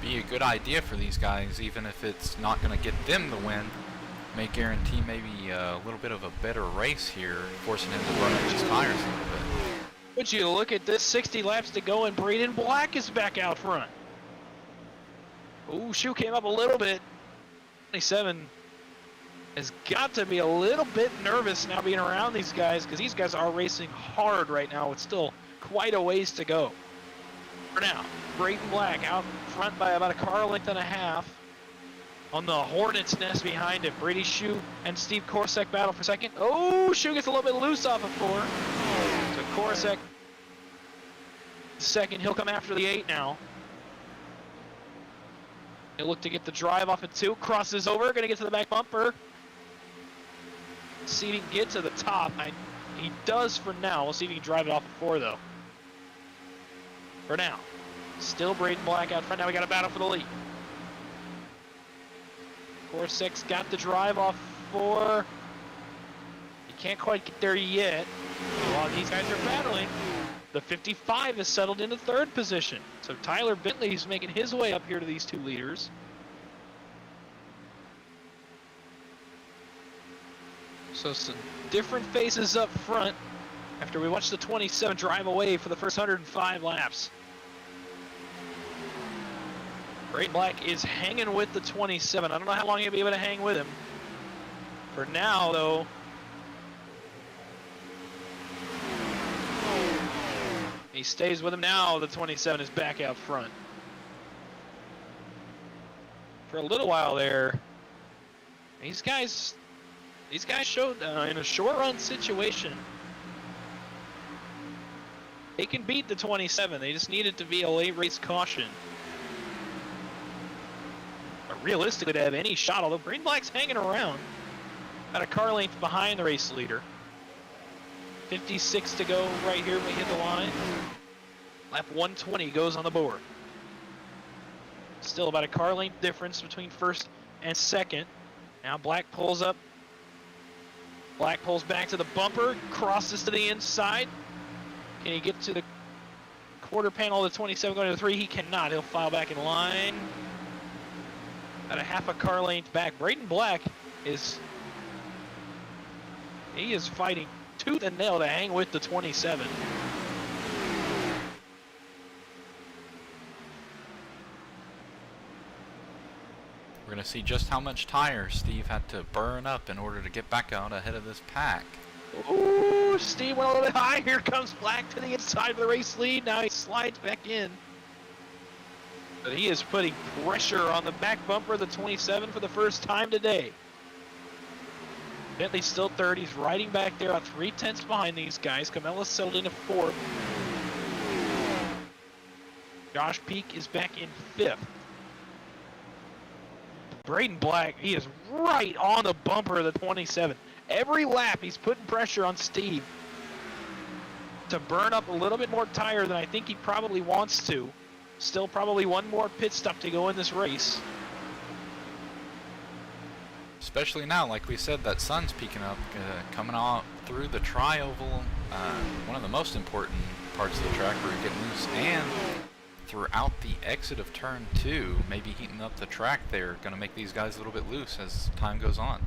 be a good idea for these guys, even if it's not going to get them the win. May guarantee maybe a little bit of a better race here, forcing him to run up his tires a little bit. Would you look at this, 60 laps to go, and Braden Black is back out front. Ooh, Shue came up a little bit. 27 has got to be a little bit nervous now being around these guys, because these guys are racing hard right now. It's still quite a ways to go. For now, Braden Black out front by about a car length and a half. On the Hornet's nest behind him, Brady Shue and Steve Korosek battle for second. Oh, Shue gets a little bit loose off of 4. So Korosek second. He'll come after the 8 now. He'll look to get the drive off of 2. Crosses over, going to get to the back bumper. See if he can get to the top. He does for now. We'll see if he can drive it off of 4, though. For now, still Braden Black out front. Now we got a battle for the lead. Korosek's got the drive off 4. He can't quite get there yet. While these guys are battling, the 55 is settled into 3rd position. So Tyler Bentley's making his way up here to these 2 leaders. So some different faces up front after we watched the 27 drive away for the first 105 laps. Braden Black is hanging with the 27. I don't know how long he'll be able to hang with him. For now, though, he stays with him now. The 27 is back out front. For a little while there, these guys showed in a short run situation, they can beat the 27. They just needed to be a late race caution. But realistically, to have any shot, although Braden Black's hanging around at a car length behind the race leader. 56 to go right here when we hit the line. Lap 120 goes on the board. Still about a car length difference between first and second. Now Black pulls up. Black pulls back to the bumper, crosses to the inside. Can he get to the quarter panel of the 27 going to the 3? He cannot. He'll file back in line. At a half a car length back. Braden Black is fighting tooth and nail to hang with the 27. We're going to see just how much tire Steve had to burn up in order to get back out ahead of this pack. Ooh, Steve went a little bit high. Here comes Black to the inside of the race lead. Now he slides back in. But he is putting pressure on the back bumper of the 27 for the first time today. Bentley's still third. He's riding back there about 3/10 behind these guys. Camella's settled into 4th. Josh Peak is back in 5th. Braden Black, he is right on the bumper of the 27. Every lap, he's putting pressure on Steve to burn up a little bit more tire than I think he probably wants to. Still probably one more pit stop to go in this race. Especially now, like we said, that sun's peeking up, coming out through the tri-oval, one of the most important parts of the track where you're getting loose, and throughout the exit of turn 2, maybe heating up the track there, going to make these guys a little bit loose as time goes on.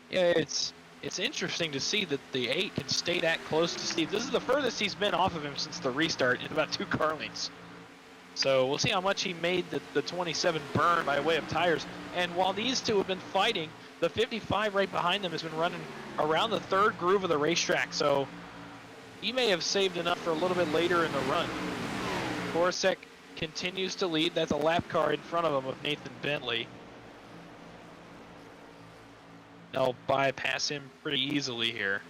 Yeah, it's it's interesting to see that the 8 can stay that close to Steve. This is the furthest he's been off of him since the restart in about 2 car lengths. So we'll see how much he made the 27 burn by way of tires. And while these two have been fighting, the 55 right behind them has been running around the 3rd groove of the racetrack. So he may have saved enough for a little bit later in the run. Borisek continues to lead. That's a lap car in front of him of Nathan Bentley. They'll bypass him pretty easily here.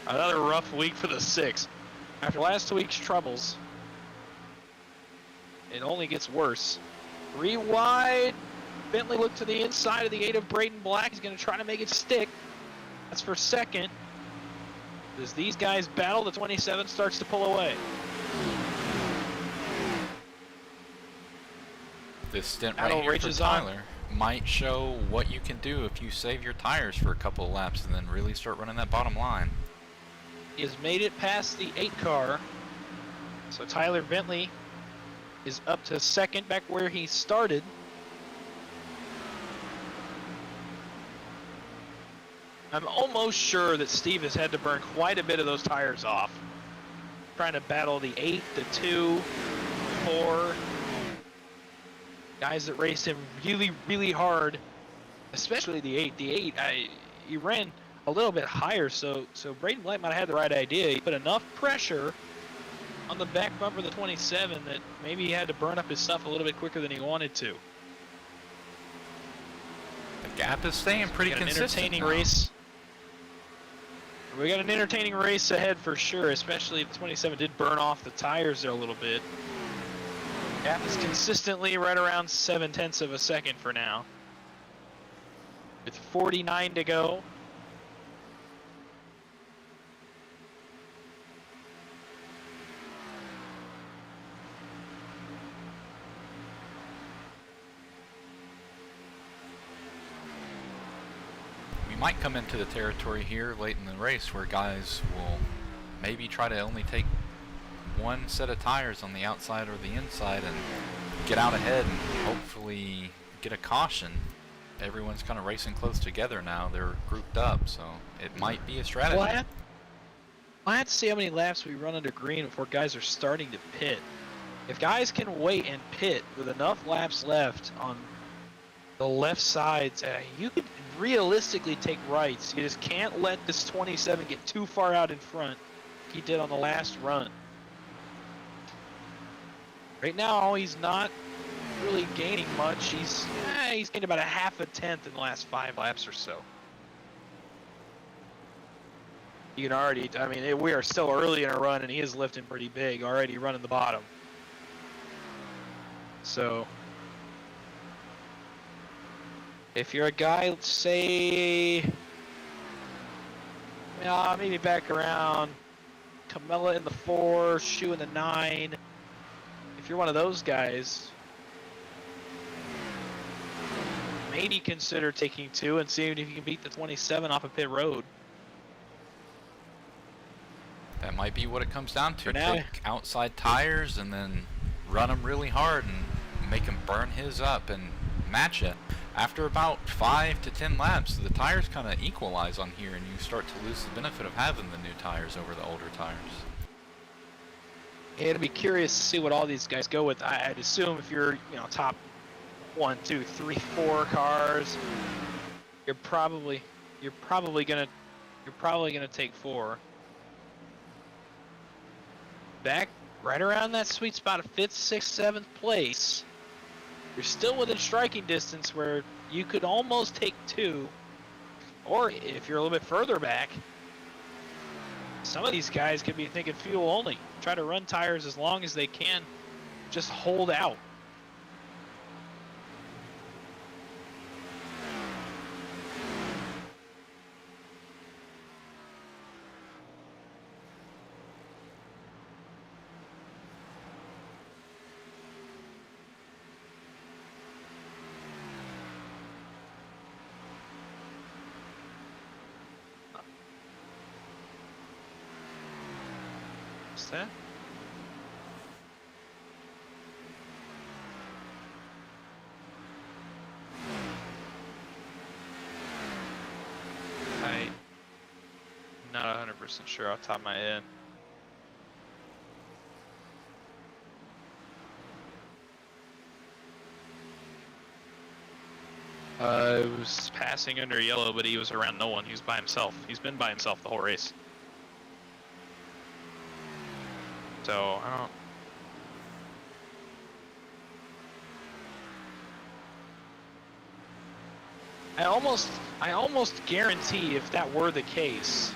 Another rough week for the 6. After last week's troubles, it only gets worse. 3 wide. Bentley looked to the inside of the 8 of Braden Black. He's going to try to make it stick. That's for 2nd. As these guys battle, the 27 starts to pull away. This stint Battle right here for rages on. Tyler might show what you can do if you save your tires for a couple of laps and then really start running that bottom line. He has made it past the 8 car. So Tyler Bentley is up to 2nd, back where he started. I'm almost sure that Steve has had to burn quite a bit of those tires off, trying to battle the 8, the 2, 4. Guys that raced him really, really hard, especially the 8. The 8, he ran a little bit higher, so Braden Black might have had the right idea. He put enough pressure on the back bumper of the 27 that maybe he had to burn up his stuff a little bit quicker than he wanted to. The gap is staying pretty consistent. Entertaining now. race. We got an entertaining race ahead for sure, especially if the 27 did burn off the tires there a little bit. Gap is consistently right around 0.7 of a second for now. With 49 to go. We might come into the territory here late in the race where guys will maybe try to only take one set of tires on the outside or the inside and get out ahead and hopefully get a caution. Everyone's kind of racing close together now. They're grouped up, so it might be a strategy. Well, I have to see how many laps we run under green before guys are starting to pit. If guys can wait and pit with enough laps left on the left sides, you could realistically take rights. You just can't let this 27 get too far out in front. He did on the last run. Right now, he's not really gaining much. He's gained about 0.5 in the last 5 laps or so. You can already, I mean, we are still early in a run, and he is lifting pretty big, already running the bottom. So, if you're a guy, let's say, maybe back around Camella in the 4, Shoe in the 9. If you're one of those guys, maybe consider taking 2 and seeing if you can beat the 27 off of pit road. That might be what it comes down to. For now. Take outside tires and then run him really hard and make him burn his up and match it. After about 5 to 10 laps, the tires kind of equalize on here and you start to lose the benefit of having the new tires over the older tires. Yeah, it'll be curious to see what all these guys go with. I'd assume if you're, top 1, 2, 3, 4 cars, you're probably gonna take 4. Back right around that sweet spot of 5th, 6th, 7th place. You're still within striking distance where you could almost take 2, or if you're a little bit further back, some of these guys could be thinking fuel only. Try to run tires as long as they can. Just hold out. That? 100% sure off the top of my head. It was passing under yellow, but he was around no one. He was by himself. He's been by himself the whole race. So, I don't... I almost guarantee if that were the case.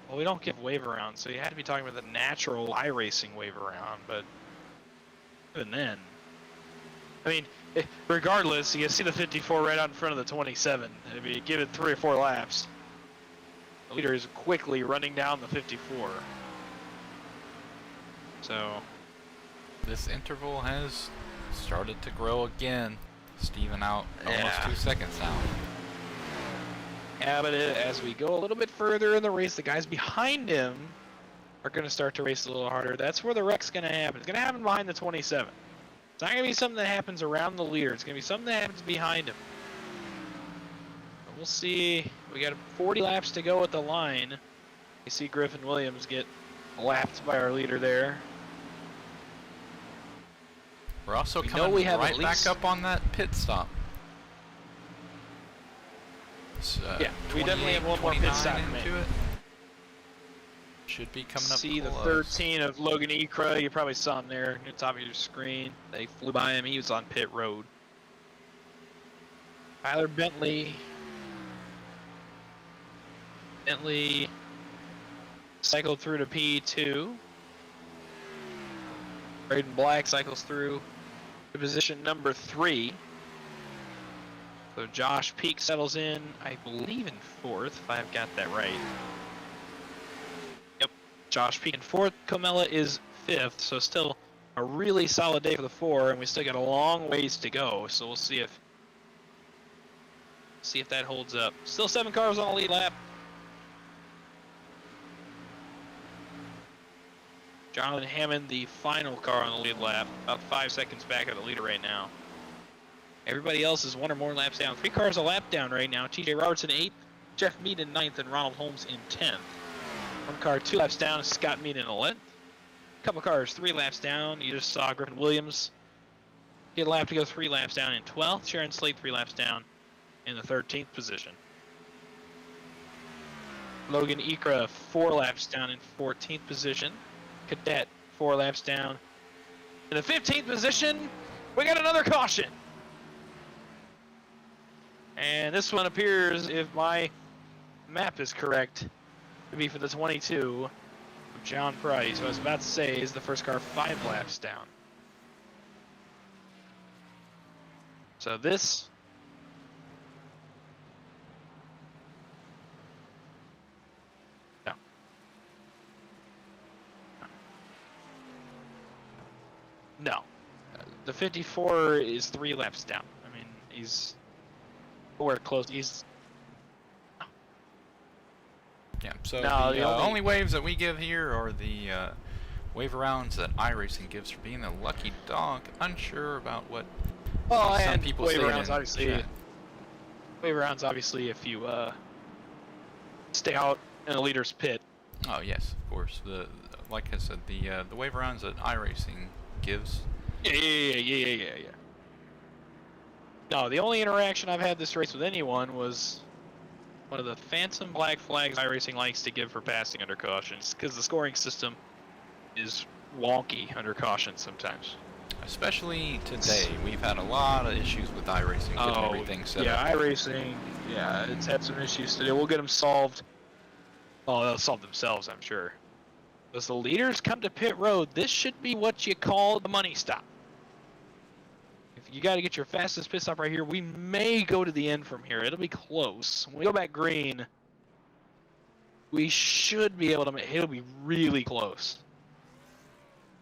Well, we don't give wave around, so you had to be talking about the natural iRacing wave around, but even then. I mean, regardless, you see the 54 right out in front of the 27. If you give it 3 or 4 laps, the leader is quickly running down the 54. So, This interval has started to grow again. Steven out almost Yeah. 2 seconds now. yeah, but as we go a little bit further in the race, the guys behind him are going to start to race a little harder. That's where the wreck's going to happen. It's going to happen behind the 27. It's not going to be something that happens around the leader. It's going to be something that happens behind him. But we'll see. We got 40 laps to go at the line. You see Griffin Williams get lapped by our leader there. We're also We know coming we have right at least- back up on that pit stop. It's, Yeah, we definitely have one more pit 28, stop 29 to into it. Should be coming up See the close. 13 of Logan Ikra. You probably saw him there at the top of your screen. They flew by him. He was on pit road. Tyler Bentley. Bentley cycled through to P2. Braden Black cycles through to position number 3. So Josh Peak settles in, I believe, in 4th, if I've got that right. Yep, Josh Peak in 4th. Comella is 5th, so still a really solid day for the 4, and we still got a long ways to go. So we'll see if that holds up. Still 7 cars on the lead lap. Jonathan Hammond, the final car on the lead lap, about 5 seconds back of the leader right now. Everybody else is 1 or more laps down. 3 cars a lap down right now. TJ Robertson 8th, Jeff Mead in 9th, and Ronald Holmes in 10th. 1 car 2 laps down, Scott Mead in 11th. Couple cars 3 laps down. You just saw Griffin Williams get a lap to go 3 laps down in 12th. Sharon Slate 3 laps down in the 13th position. Logan Ikra 4 laps down in 14th position. Cadet 4 laps down. In the 15th position, we got another caution. And this one appears, if my map is correct, to be for the 22 of John Price, who I was about to say is the first car 5 laps down. So this... No. No. The 54 is 3 laps down. I mean, he's... We're close. He's... Yeah, so No, the the only only- waves that we give here are the wave rounds that iRacing gives for being a lucky dog. Unsure about what Well, some and people wave say rounds, in obviously. chat. Wave rounds, obviously, if you stay out in a leader's pit. Oh yes, of course. Like I said, the wave rounds that iRacing gives. Yeah. No, the only interaction I've had this race with anyone was one of the phantom black flags iRacing likes to give for passing under cautions, because the scoring system is wonky under caution sometimes. Especially today, we've had a lot of issues with iRacing getting everything set yeah, up. iRacing, yeah, it's had some issues today. We'll get them solved. Oh, they'll solve themselves, I'm sure. As the leaders come to pit road, this should be what you call the money stop. If you got to get your fastest pit stop right here, we may go to the end from here. It'll be close. When we go back green, we should be able to make, it'll be really close.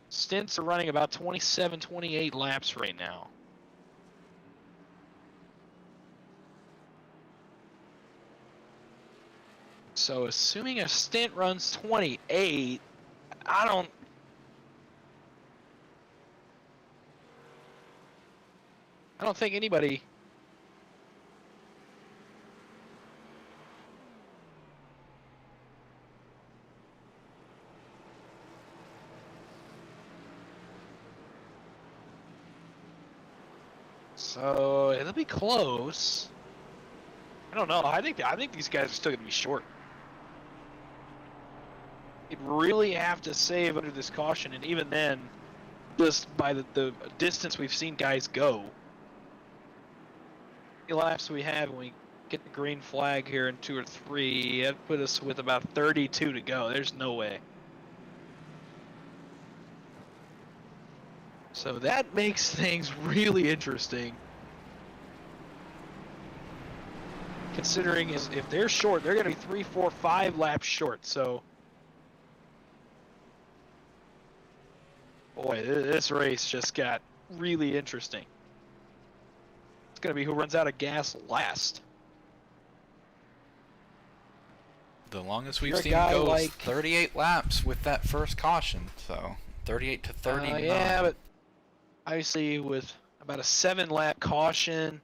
Stints are running about 27, 28 laps right now. So assuming a stint runs 28, I don't think anybody So it'll be close. I don't know. I think these guys are still gonna be short. You'd really have to save under this caution, and even then, just by the distance we've seen guys go, the laps we have when we get the green flag here in 2 or 3, that'd put us with about 32 to go. There's no way. So that makes things really interesting. Considering if they're short, they're going to be 3, 4, 5 laps short. So, boy, this race just got really interesting. It's going to be who runs out of gas last. The longest we've You're a seen guy go is like- 38 laps with that first caution. So 38 to 39. Yeah, but obviously with about a 7-lap caution,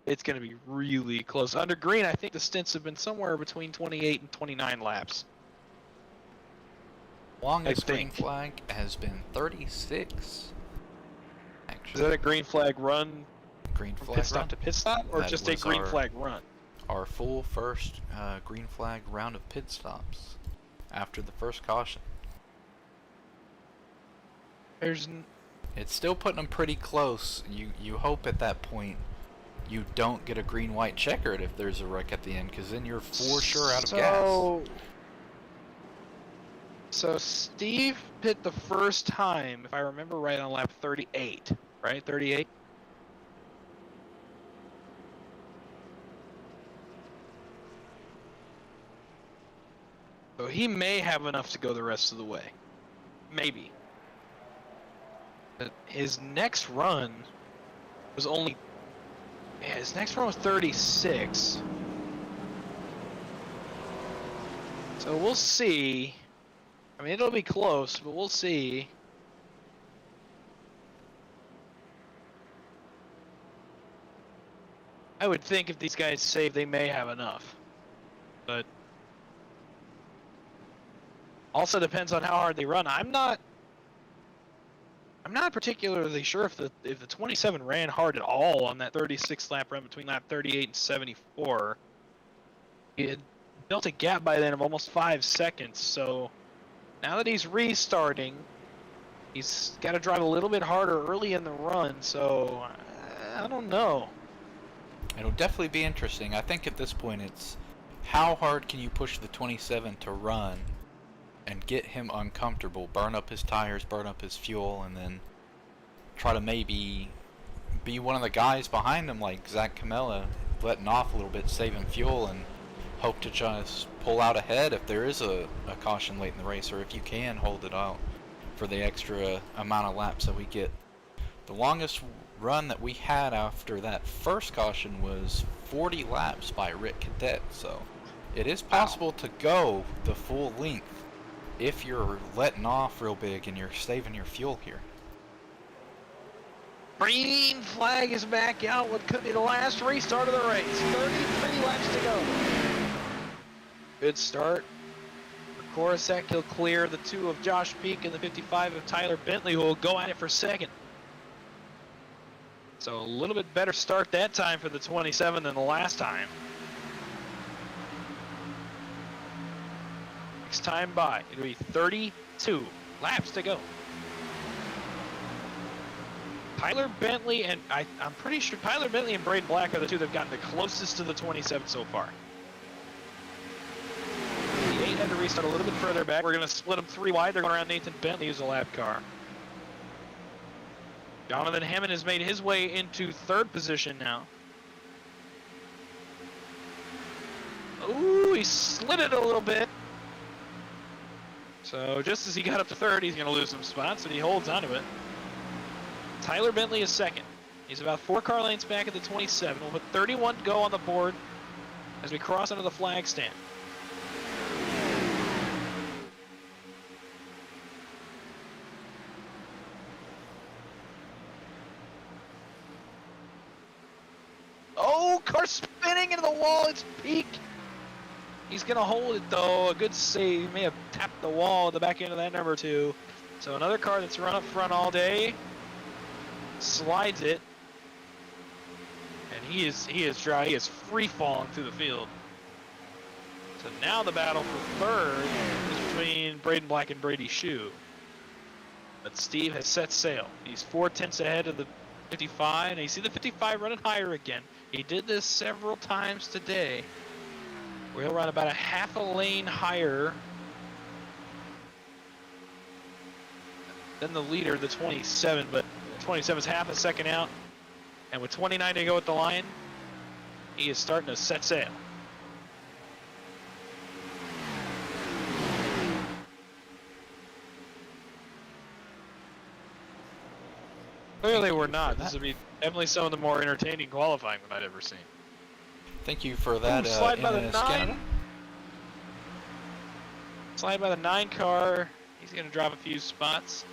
it's going to be really close. Under green, I think the stints have been somewhere between 28 and 29 laps. Longest I green think. flag has been 36. Actually, Is that a green flag run green from flag pit stop run? to pit stop, or That just a was green our- flag run? Our full first green flag round of pit stops after the first caution. It's still putting them pretty close. You hope at that point you don't get a green-white checkered if there's a wreck at the end, because then you're for sure out of gas. So Steve pit the first time, if I remember right, on lap 38, right? 38? So he may have enough to go the rest of the way. Maybe. But his next run was only... Yeah, his next run was 36. So we'll see. I mean, it'll be close, but we'll see. I would think if these guys save, they may have enough. But also depends on how hard they run. I'm not particularly sure if the 27 ran hard at all on that 36 lap run between lap 38 and 74. He had built a gap by then of almost 5 seconds, so now that he's restarting, he's got to drive a little bit harder early in the run, so I don't know. It'll definitely be interesting. I think at this point it's how hard can you push the 27 to run and get him uncomfortable, burn up his tires, burn up his fuel, and then try to maybe be one of the guys behind him like Zach Camella, letting off a little bit, saving fuel, and hope to just pull out ahead if there is a caution late in the race, or if you can hold it out for the extra amount of laps that we get. The longest run that we had after that first caution was 40 laps by Rick Cadet, so it is possible to go the full length if you're letting off real big and you're saving your fuel here. Green flag is back out. What could be the last restart of the race. 33 laps to go. Good start. For Korosek, he'll clear the 2 of Josh Peak and the 55 of Tyler Bentley, who will go at it for second. So a little bit better start that time for the 27 than the last time. Next time by, it'll be 32 laps to go. Tyler Bentley and I'm pretty sure Tyler Bentley and Braden Black are the 2 that have gotten the closest to the 27 so far. The 8 had to restart a little bit further back. We're going to split them 3 wide. They're going around Nathan Bentley, who's a lap car. Jonathan Hammond has made his way into 3rd position now. Ooh, he slid it a little bit. So just as he got up to 3rd, he's going to lose some spots, and he holds onto it. Tyler Bentley is 2nd. He's about 4 car lengths back at the 27. We'll put 31 to go on the board as we cross under the flag stand. Oh, car spinning into the wall. It's Peak. He's going to hold it, though. A good save. He may have tapped the wall at the back end of that number 2. So another car that's run up front all day slides it. He is dry. He is free falling through the field. So now the battle for third is between Braden Black and Brady Shue. But Steve has set sail. He's 4/10 ahead of the 55, and you see the 55 running higher again. He did this several times today, where he'll run about a half a lane higher than the leader, the 27, but 27 is half a second out. And with 29 to go at the line, he is starting to set sail. Clearly we're not. This would be definitely some of the more entertaining qualifying that I've ever seen. Thank you for that. Ooh, slide by the NS 9. Canada. Slide by the 9 car. He's going to drop a few spots.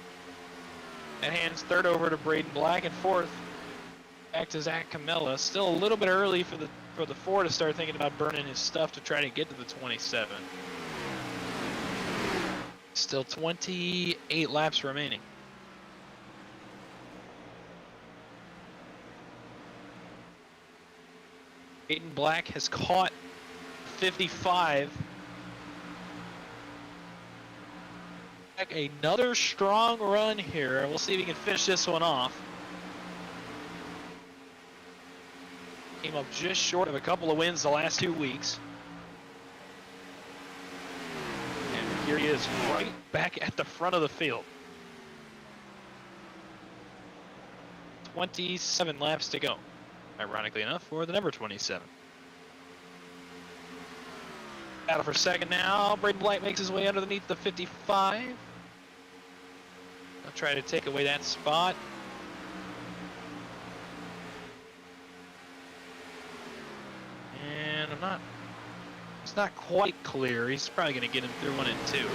That hands third over to Braden Black, and fourth back to Zach Camella. Still a little bit early for the 4 to start thinking about burning his stuff to try to get to the 27. Still 28 laps remaining. Braden Black has caught 55. Another strong run here. We'll see if he can finish this one off. Came up just short of a couple of wins the last 2 weeks. And here he is right back at the front of the field. 27 laps to go. Ironically enough, for the number 27. Battle for second now. Braden Black makes his way underneath the 55. I'll try to take away that spot. And it's not quite clear. He's probably going to get him through 1 and 2.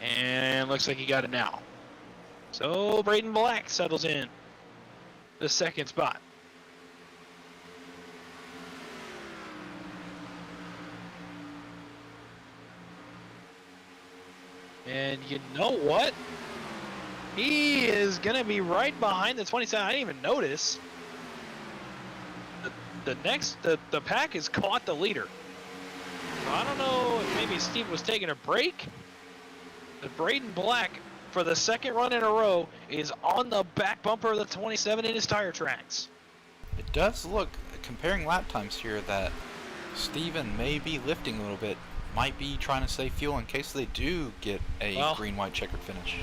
And looks like he got it now. So Braden Black settles in the second spot. And you know what? He is going to be right behind the 27. I didn't even notice. The pack has caught the leader. So I don't know if maybe Steve was taking a break. But Braden Black, for the second run in a row, is on the back bumper of the 27 in his tire tracks. It does look, comparing lap times here, that Steven may be lifting a little bit. Might be trying to save fuel in case they do get a green-white checkered finish.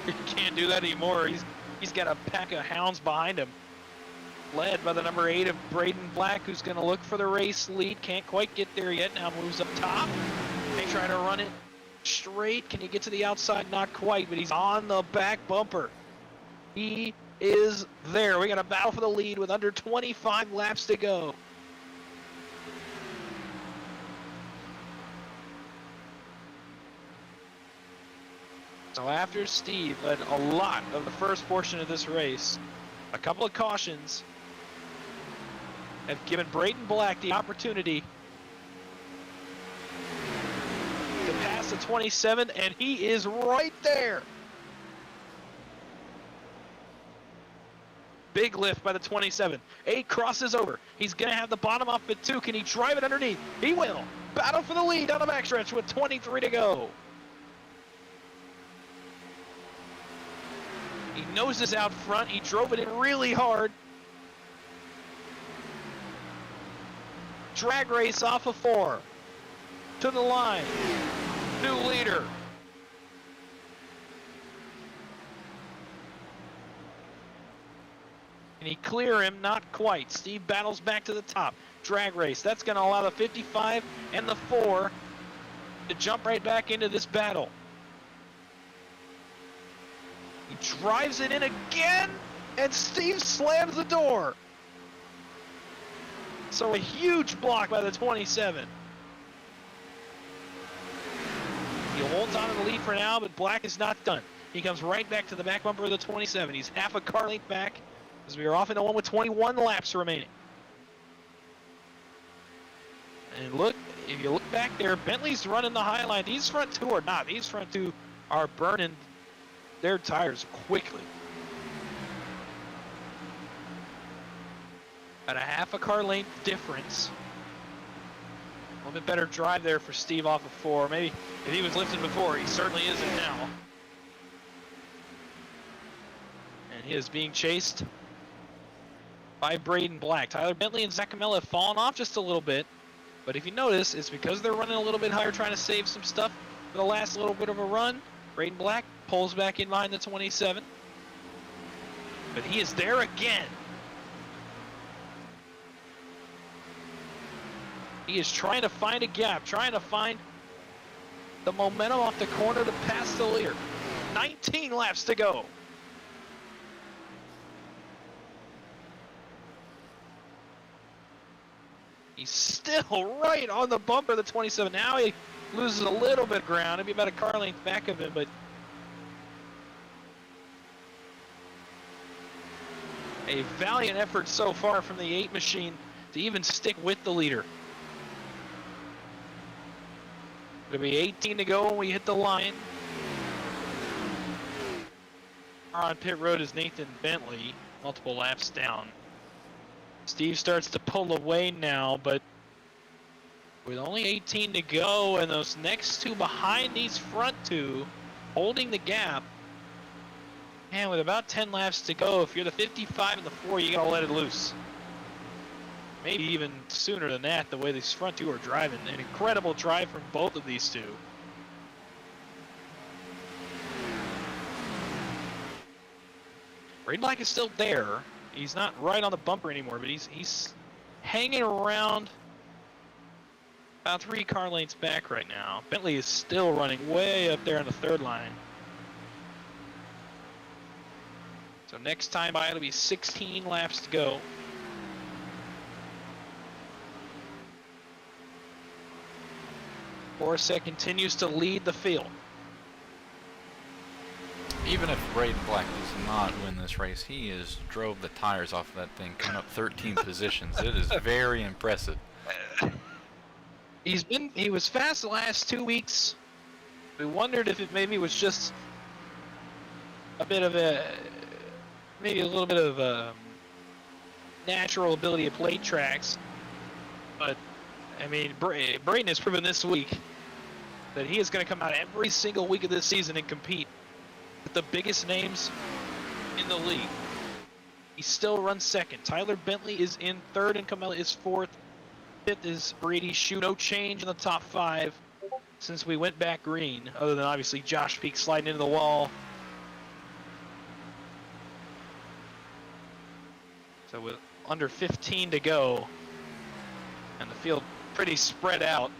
He can't do that anymore. He's got a pack of hounds behind him, led by the number 8 of Braden Black, who's going to look for the race lead. Can't quite get there yet. Now moves up top. They try to run it straight. Can he get to the outside? Not quite, but he's on the back bumper. He is there. We got a battle for the lead with under 25 laps to go. So after Steve led a lot of the first portion of this race, a couple of cautions have given Braden Black the opportunity to pass the 27, and he is right there. Big lift by the 27. 8 crosses over. He's going to have the bottom off at 2. Can he drive it underneath? He will. Battle for the lead down the backstretch with 23 to go. He noses out front. He drove it in really hard. Drag race off of 4. To the line. New leader. Can he clear him? Not quite. Steve battles back to the top. Drag race. That's going to allow the 55 and the 4 to jump right back into this battle. He drives it in again, and Steve slams the door. So a huge block by the 27. He holds on to the lead for now, but Black is not done. He comes right back to the back bumper of the 27. He's half a car length back as we are off into one with 21 laps remaining. And look, if you look back there, Bentley's running the high line. These front two are not. These front two are burning their tires quickly. At a half a car length difference. A little bit better drive there for Steve off of 4. Maybe if he was lifting before, he certainly isn't now. And he is being chased by Braden Black. Tyler Bentley and Zach Camella have fallen off just a little bit. But if you notice, it's because they're running a little bit higher, trying to save some stuff for the last little bit of a run. Braden Black pulls back in behind the 27. But he is there again. He is trying to find a gap, trying to find the momentum off the corner to pass the leader. 19 laps to go. He's still right on the bumper of the 27. Now he loses a little bit of ground. It'd be about a car length back of him, but a valiant effort so far from the 8 machine to even stick with the leader. It'll be 18 to go when we hit the line. On pit road is Nathan Bentley, multiple laps down. Steve starts to pull away now, but with only 18 to go and those next 2 behind these front 2 holding the gap, and with about 10 laps to go, if you're the 55 and the 4, you gotta let it loose. Maybe even sooner than that, the way these front 2 are driving. An incredible drive from both of these 2. Braden Black is still there. He's not right on the bumper anymore, but he's hanging around about 3 car lengths back right now. Bentley is still running way up there on the 3rd line. So next time by, it'll be 16 laps to go. Borsek continues to lead the field. Even if Braden Black does not win this race, he has drove the tires off of that thing, coming up 13 positions. It is very impressive. He was fast the last 2 weeks. We wondered if it maybe was just a bit of maybe a little bit of natural ability of plate tracks. But I mean, Braden has proven this week that he is going to come out every single week of this season and compete with the biggest names in the league. He still runs 2nd. Tyler Bentley is in 3rd and Camella is 4th. 5th is Brady Shue. No change in the top 5 since we went back green, other than obviously Josh Peak sliding into the wall. So with under 15 to go, and the field pretty spread out,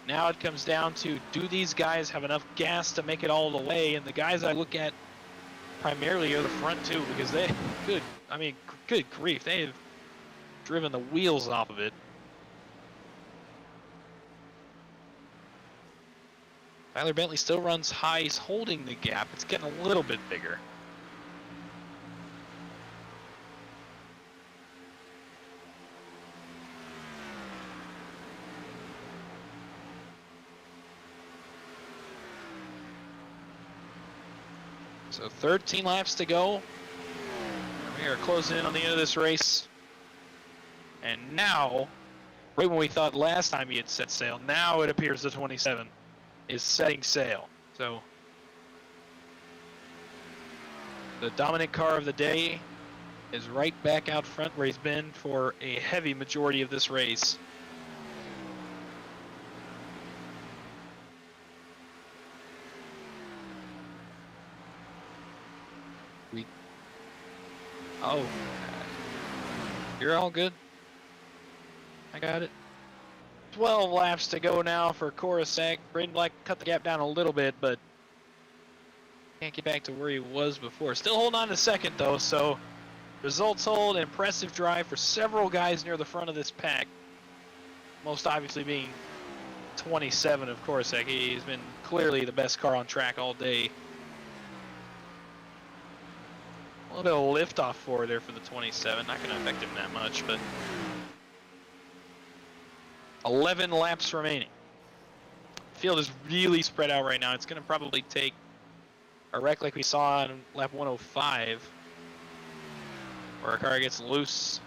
now it comes down to, do these guys have enough gas to make it all the way? And the guys I look at primarily are the front 2, because they, good grief, they have driven the wheels off of it. Tyler Bentley still runs high. He's holding the gap. It's getting a little bit bigger. So 13 laps to go. We are closing in on the end of this race. And now, right when we thought last time he had set sail, now it appears the 27 is setting sail. So the dominant car of the day is right back out front where he's been for a heavy majority of this race. Oh, you're all good. I got it. 12 laps to go now for Coruscant. Braden Black cut the gap down a little bit, but can't get back to where he was before. Still holding on to 2nd though, so results hold. Impressive drive for several guys near the front of this pack. Most obviously being 27 of Coruscant. He's been clearly the best car on track all day. A little bit of lift off forward there for the 27. Not going to affect him that much, but 11 laps remaining. Field is really spread out right now. It's going to probably take a wreck like we saw on lap 105, where a car gets loose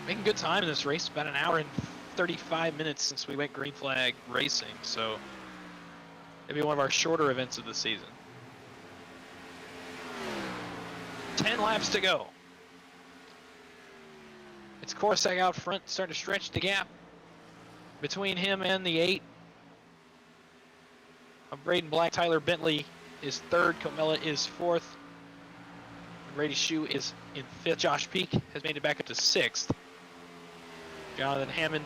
making good time in this race. About an hour and 35 minutes since we went green flag racing, so maybe one of our shorter events of the season. 10 laps to go. It's Korsak out front, starting to stretch the gap between him and the 8. Braden Black, Tyler Bentley is 3rd, Comella is 4th. Brady Shue is in 5th. Josh Peak has made it back up to 6th. Jonathan Hammond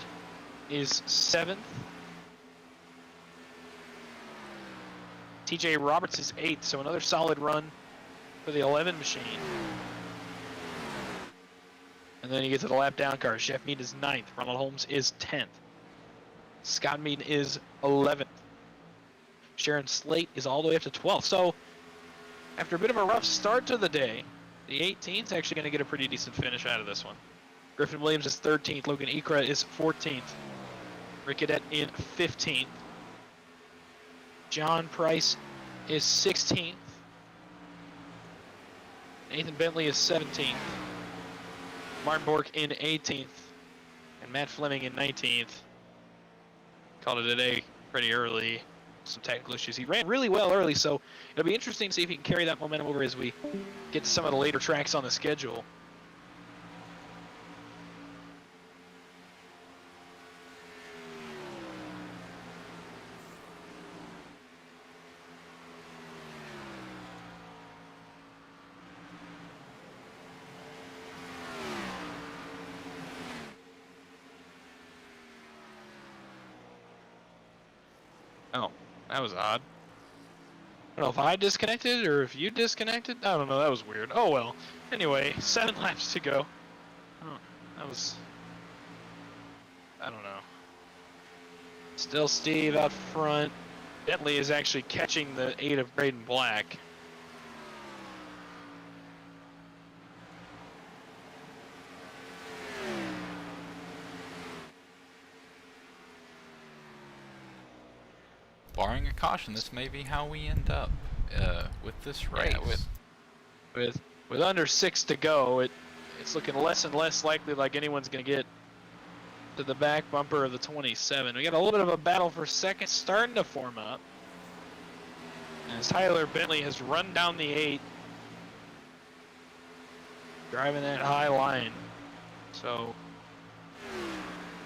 is 7th. TJ Roberts is 8th, so another solid run for the 11 machine. And then you get to the lap down cars. Jeff Mead is 9th. Ronald Holmes is 10th. Scott Mead is 11th. Sharon Slate is all the way up to 12th. So after a bit of a rough start to the day, the 18th is actually going to get a pretty decent finish out of this one. Griffin Williams is 13th. Logan Ikra is 14th. Rick Cadet in 15th. John Price is 16th. Nathan Bentley is 17th. Martin Bork in 18th. And Matt Fleming in 19th. Called it a day pretty early. Some technical issues. He ran really well early, so it'll be interesting to see if he can carry that momentum over as we get to some of the later tracks on the schedule. Oh, that was odd. I don't know if I disconnected or if you disconnected. I don't know. That was weird. Oh well. Anyway, 7 laps to go. Oh, that was... I don't know. Still Steve out front. Bentley is actually catching the 8 of Braden Black. Barring a caution, this may be how we end up with this race. Yeah, with under 6 to go, it's looking less and less likely like anyone's going to get to the back bumper of the 27. We got a little bit of a battle for second starting to form up. As Tyler Bentley has run down the 8, driving that high line. So,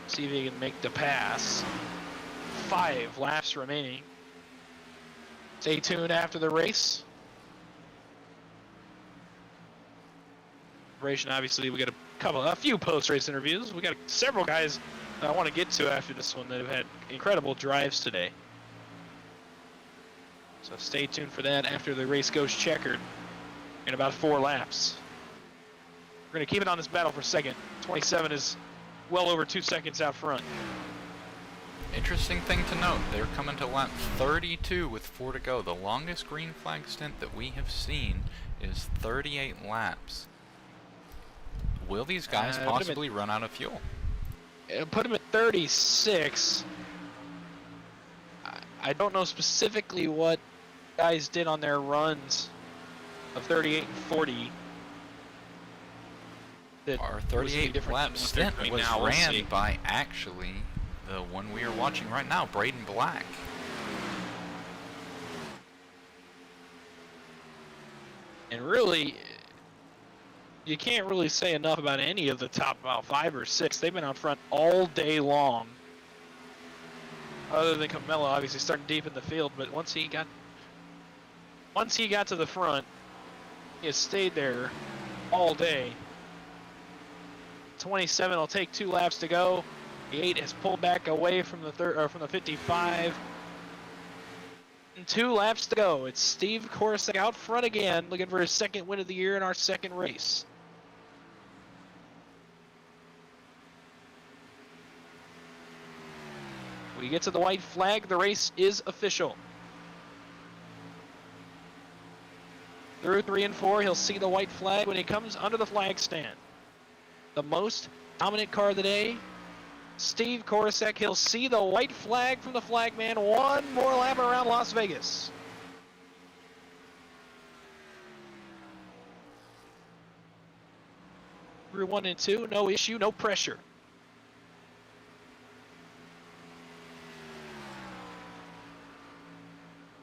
see if he can make the pass. 5 laps remaining. Stay tuned after the race. Obviously, we got a few post-race interviews. We got several guys I want to get to after this one that have had incredible drives today. So stay tuned for that after the race goes checkered in about 4 laps. We're going to keep it on this battle for second. 27 is well over 2 seconds out front. Interesting thing to note, they're coming to lap 32 with 4 to go. The longest green flag stint that we have seen is 38 laps. Will these guys possibly run out of fuel? Put them at 36. I don't know specifically what guys did on their runs of 38 and 40. Our 38 lap stint was ran by actually the one we are watching right now, Braden Black. And really, you can't really say enough about any of the top about 5 or 6. They've been out front all day long. Other than Camella, obviously starting deep in the field, but once he got to the front, he has stayed there all day. 27 will take 2 laps to go. The 8 has pulled back away from the from the 55. And 2 laps to go. It's Steve Korsak out front again, looking for his second win of the year in our second race. When you get to the white flag, the race is official. Through 3 and 4, he'll see the white flag when he comes under the flag stand. The most dominant car of the day, Steve Korsak. He'll see the white flag from the flagman. 1 more lap around Las Vegas. through 1 and 2. No issue, no pressure.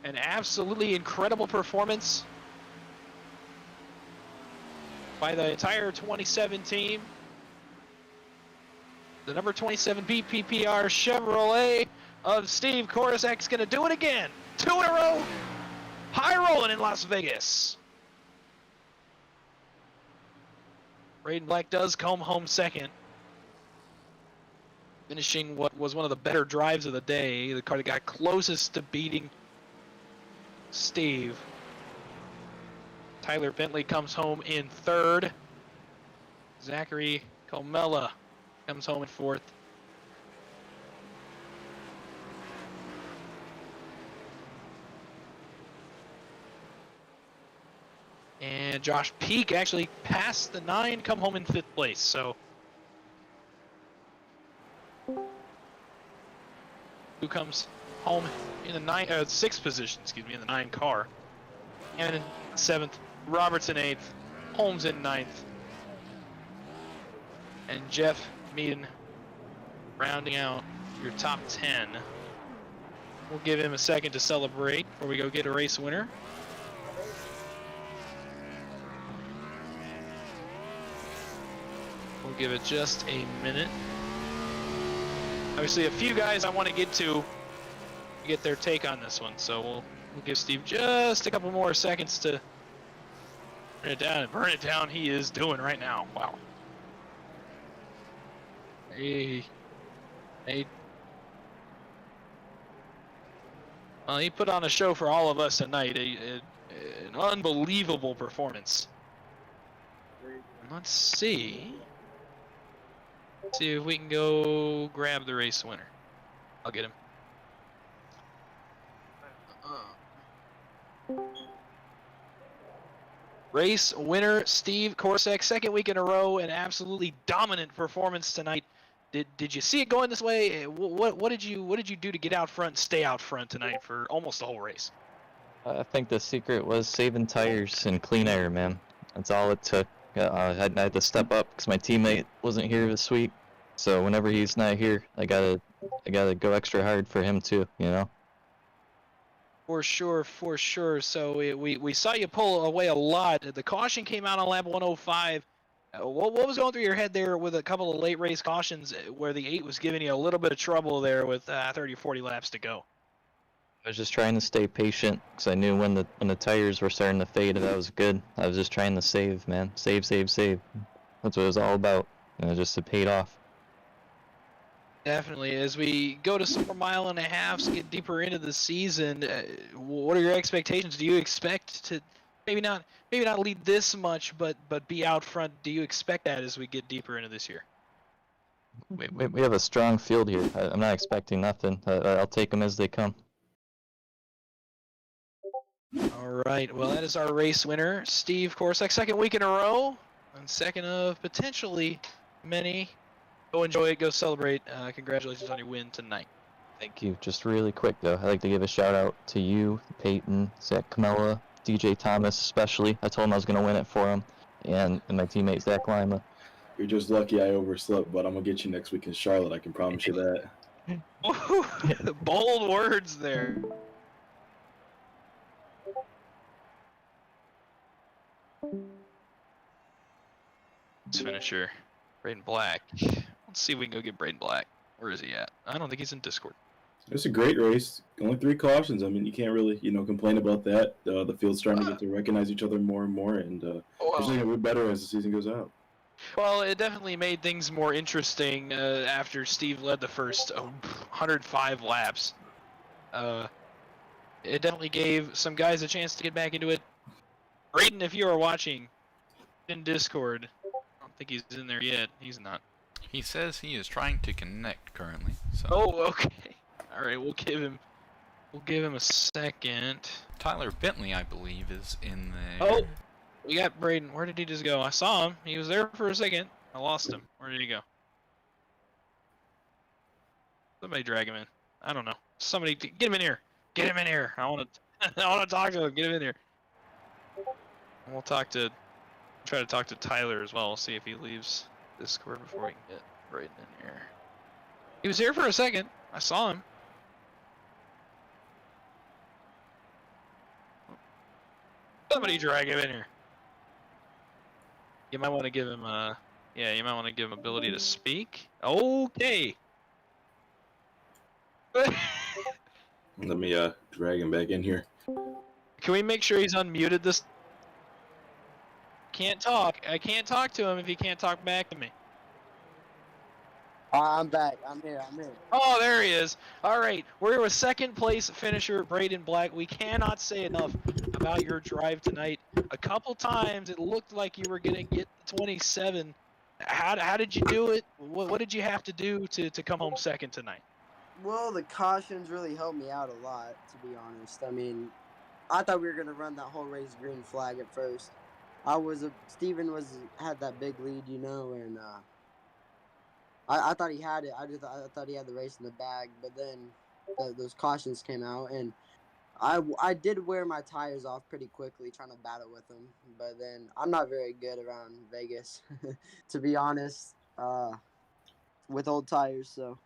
An absolutely incredible performance by the entire 27 team. The number 27 BPPR Chevrolet of Steve Korosak's going to do it again. 2 in a row. High rolling in Las Vegas. Braden Black does come home second, finishing what was one of the better drives of the day. The car that got closest to beating Steve. Tyler Bentley comes home in third. Zachary Comella comes home in fourth. And Josh Peak actually passed the 9, come home in 5th place. So who comes home in the 6th position, in the 9 car. And in 7th, Roberts in 8th, Holmes in 9th. And Jeff Meaden rounding out your top 10. We'll give him a second to celebrate before we go get a race winner. We'll give it just a minute. Obviously, a few guys I want to get their take on this one, so we'll give Steve just a couple more seconds to burn it down. And burn it down he is doing right now. Wow. Well, he put on a show for all of us tonight. An unbelievable performance. Let's see. See if we can go grab the race winner. I'll get him. Race winner Steve Korsak, 2nd week in a row, an absolutely dominant performance tonight. Did you see it going this way? What did you do to get out front and stay out front tonight for almost the whole race? I think the secret was saving tires and clean air, man. That's all it took. I had to step up because my teammate wasn't here this week. So whenever he's not here, I gotta go extra hard for him too, you know. For sure. So we saw you pull away a lot. The caution came out on lap 105. What was going through your head there with a couple of late race cautions where the 8 was giving you a little bit of trouble there with 30 or 40 laps to go? I was just trying to stay patient because I knew when the tires were starting to fade, that was good. I was just trying to save, man. Save. That's what it was all about. Just it paid off. Definitely. As we go to some more mile and a halves, get deeper into the season, what are your expectations? Do you expect to maybe not lead this much, but be out front? Do you expect that as we get deeper into this year? We have a strong field here. I'm not expecting nothing. I'll take them as they come. All right. Well, that is our race winner, Steve Korsak, 2nd week in a row, and 2nd of potentially many. Go enjoy it. Go celebrate. Congratulations on your win tonight. Thank you. Just really quick, though, I'd like to give a shout-out to you, Peyton, Zach Camella, DJ Thomas especially. I told him I was going to win it for him, and my teammate, Zach Lima. You're just lucky I overslept, but I'm going to get you next week in Charlotte. I can promise you that. Bold words there. Let's finisher, Braden Black. Let's see if we can go get Braden Black. Where is he at? I don't think he's in Discord. It's a great race. Only 3 cautions. I mean, you can't really, complain about that. The field's starting to get to recognize each other more and more, and it's going to get better as the season goes out. Well, it definitely made things more interesting after Steve led the first 105 laps. It definitely gave some guys a chance to get back into it. Braden, if you are watching in Discord, I don't think he's in there yet. He's not. He says he is trying to connect currently. So. Oh, okay. All right, we'll give him a second. Tyler Bentley, I believe, is in there. Oh, we got Braden. Where did he just go? I saw him. He was there for a second. I lost him. Where did he go? Somebody drag him in. I don't know. Somebody get him in here. Get him in here. I want to talk to him. Get him in here. And we'll talk to Try to talk to Tyler as well, see if he leaves Discord before we can get Braden in here. He was here for a second. I saw him. Somebody drag him in here. You might want to give him yeah, you might want to give him ability to speak. Okay. Let me drag him back in here. Can we make sure he's unmuted this? Can't talk. I can't talk to him if he can't talk back to me. I'm back. I'm here. Oh, there he is. All right, we're with second place finisher Braden Black. We cannot say enough about your drive tonight. A couple times it looked like you were gonna get the 27. How did you do it? What did you have to do to come home second tonight? Well, the cautions really helped me out a lot, to be honest. I mean, I thought we were gonna run that whole race green flag at first. Steven had that big lead, you know, and I thought he had it. I thought he had the race in the bag, but then those cautions came out, and I did wear my tires off pretty quickly trying to battle with them. But then I'm not very good around Vegas, to be honest, with old tires. So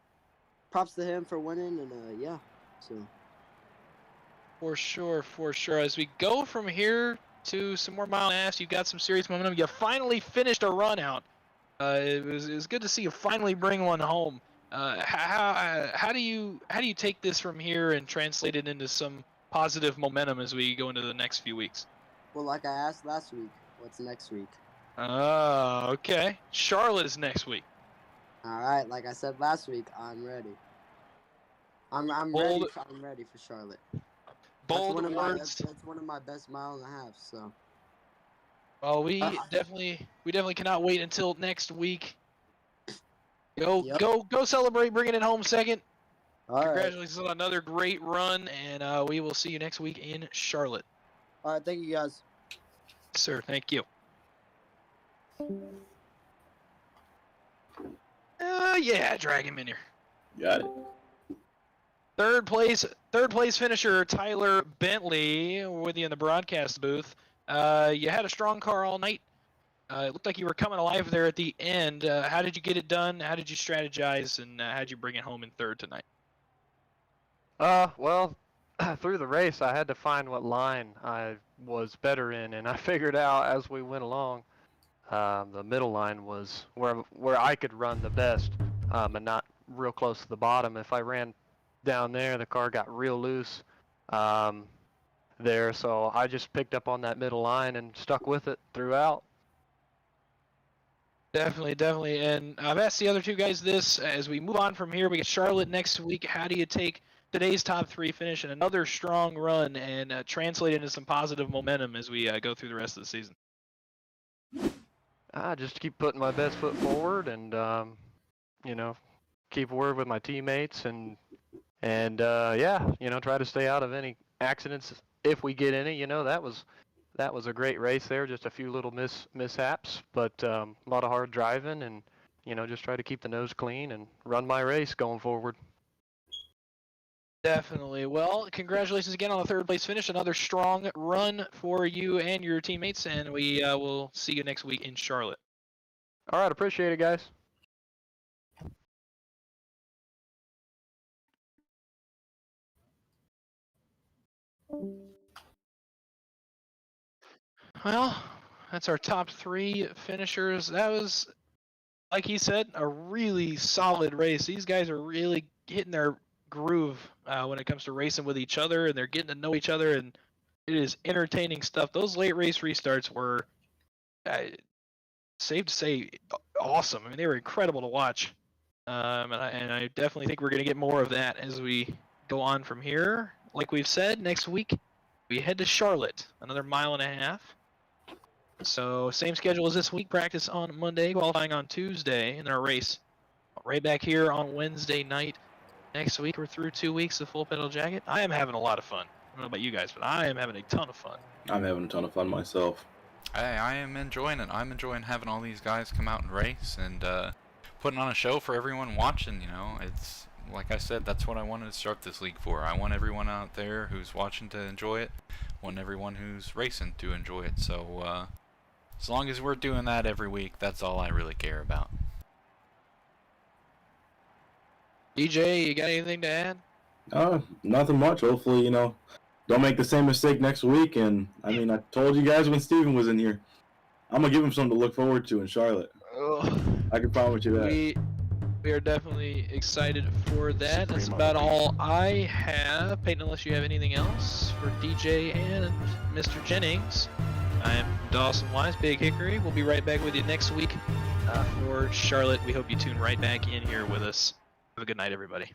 props to him for winning, and yeah. So For sure, for sure. As we go from here to some more mile and a half, you've got some serious momentum. You finally finished a run out. It was good to see you finally bring one home. How do you take this from here and translate it into some positive momentum as we go into the next few weeks? well, like I asked last week, what's next week? Oh, okay. Charlotte is next week. All right, like I said last week, I'm ready. I'm Bold- ready. I'm ready for Charlotte. Bold that's words. That's one of my best mile and a half. So. Well, we definitely cannot wait until next week. Go celebrate bringing it home second. All right. Congratulations on another great run, and we will see you next week in Charlotte. All right. Thank you, guys. Sir, thank you. Yeah, drag him in here. Got it. Third place finisher Tyler Bentley with you in the broadcast booth. You had a strong car all night. It looked like you were coming alive there at the end. How did you get it done? How did you strategize, and how did you bring it home in third tonight? Well, through the race, I had to find what line I was better in, and I figured out as we went along, the middle line was where I could run the best, and not real close to the bottom. If I ran down there, the car got real loose there, so I just picked up on that middle line and stuck with it throughout. Definitely. And I've asked the other two guys this. As we move on from here, we get Charlotte next week. How do you take today's top three finish and another strong run and translate into some positive momentum as we go through the rest of the season? Just keep putting my best foot forward and, keep word with my teammates and try to stay out of any accidents if we get any. That was a great race there, just a few little mishaps, but a lot of hard driving and, just try to keep the nose clean and run my race going forward. Definitely. Well, congratulations again on the third place finish. Another strong run for you and your teammates, and we will see you next week in Charlotte. All right, appreciate it, guys. Well, that's our top three finishers. That was, like he said, a really solid race. These guys are really hitting their groove when it comes to racing with each other, and they're getting to know each other, and it is entertaining stuff. Those late race restarts were, safe to say, awesome. I mean, they were incredible to watch, and I definitely think we're going to get more of that as we go on from here. Like we've said, next week we head to Charlotte, another mile and a half. So same schedule as this week, practice on Monday, qualifying on Tuesday, and then our race right back here on Wednesday night. Next week, we're through 2 weeks of full pedal jacket. I am having a lot of fun. I don't know about you guys, but I am having a ton of fun. I'm having a ton of fun myself. I am enjoying it. I'm enjoying having all these guys come out and race and putting on a show for everyone watching. It's like I said, that's what I wanted to start this league for. I want everyone out there who's watching to enjoy it. I want everyone who's racing to enjoy it. So As long as we're doing that every week, that's all I really care about. DJ, you got anything to add? Nothing much. Hopefully, don't make the same mistake next week. And I mean, I told you guys when Steven was in here, I'm gonna give him something to look forward to in Charlotte. I can promise you that. We are definitely excited for that. That's about all I have. Peyton, unless you have anything else for DJ and Mr. Jennings. I am Dawson Wise, Big Hickory. We'll be right back with you next week for Charlotte. We hope you tune right back in here with us. Have a good night, everybody.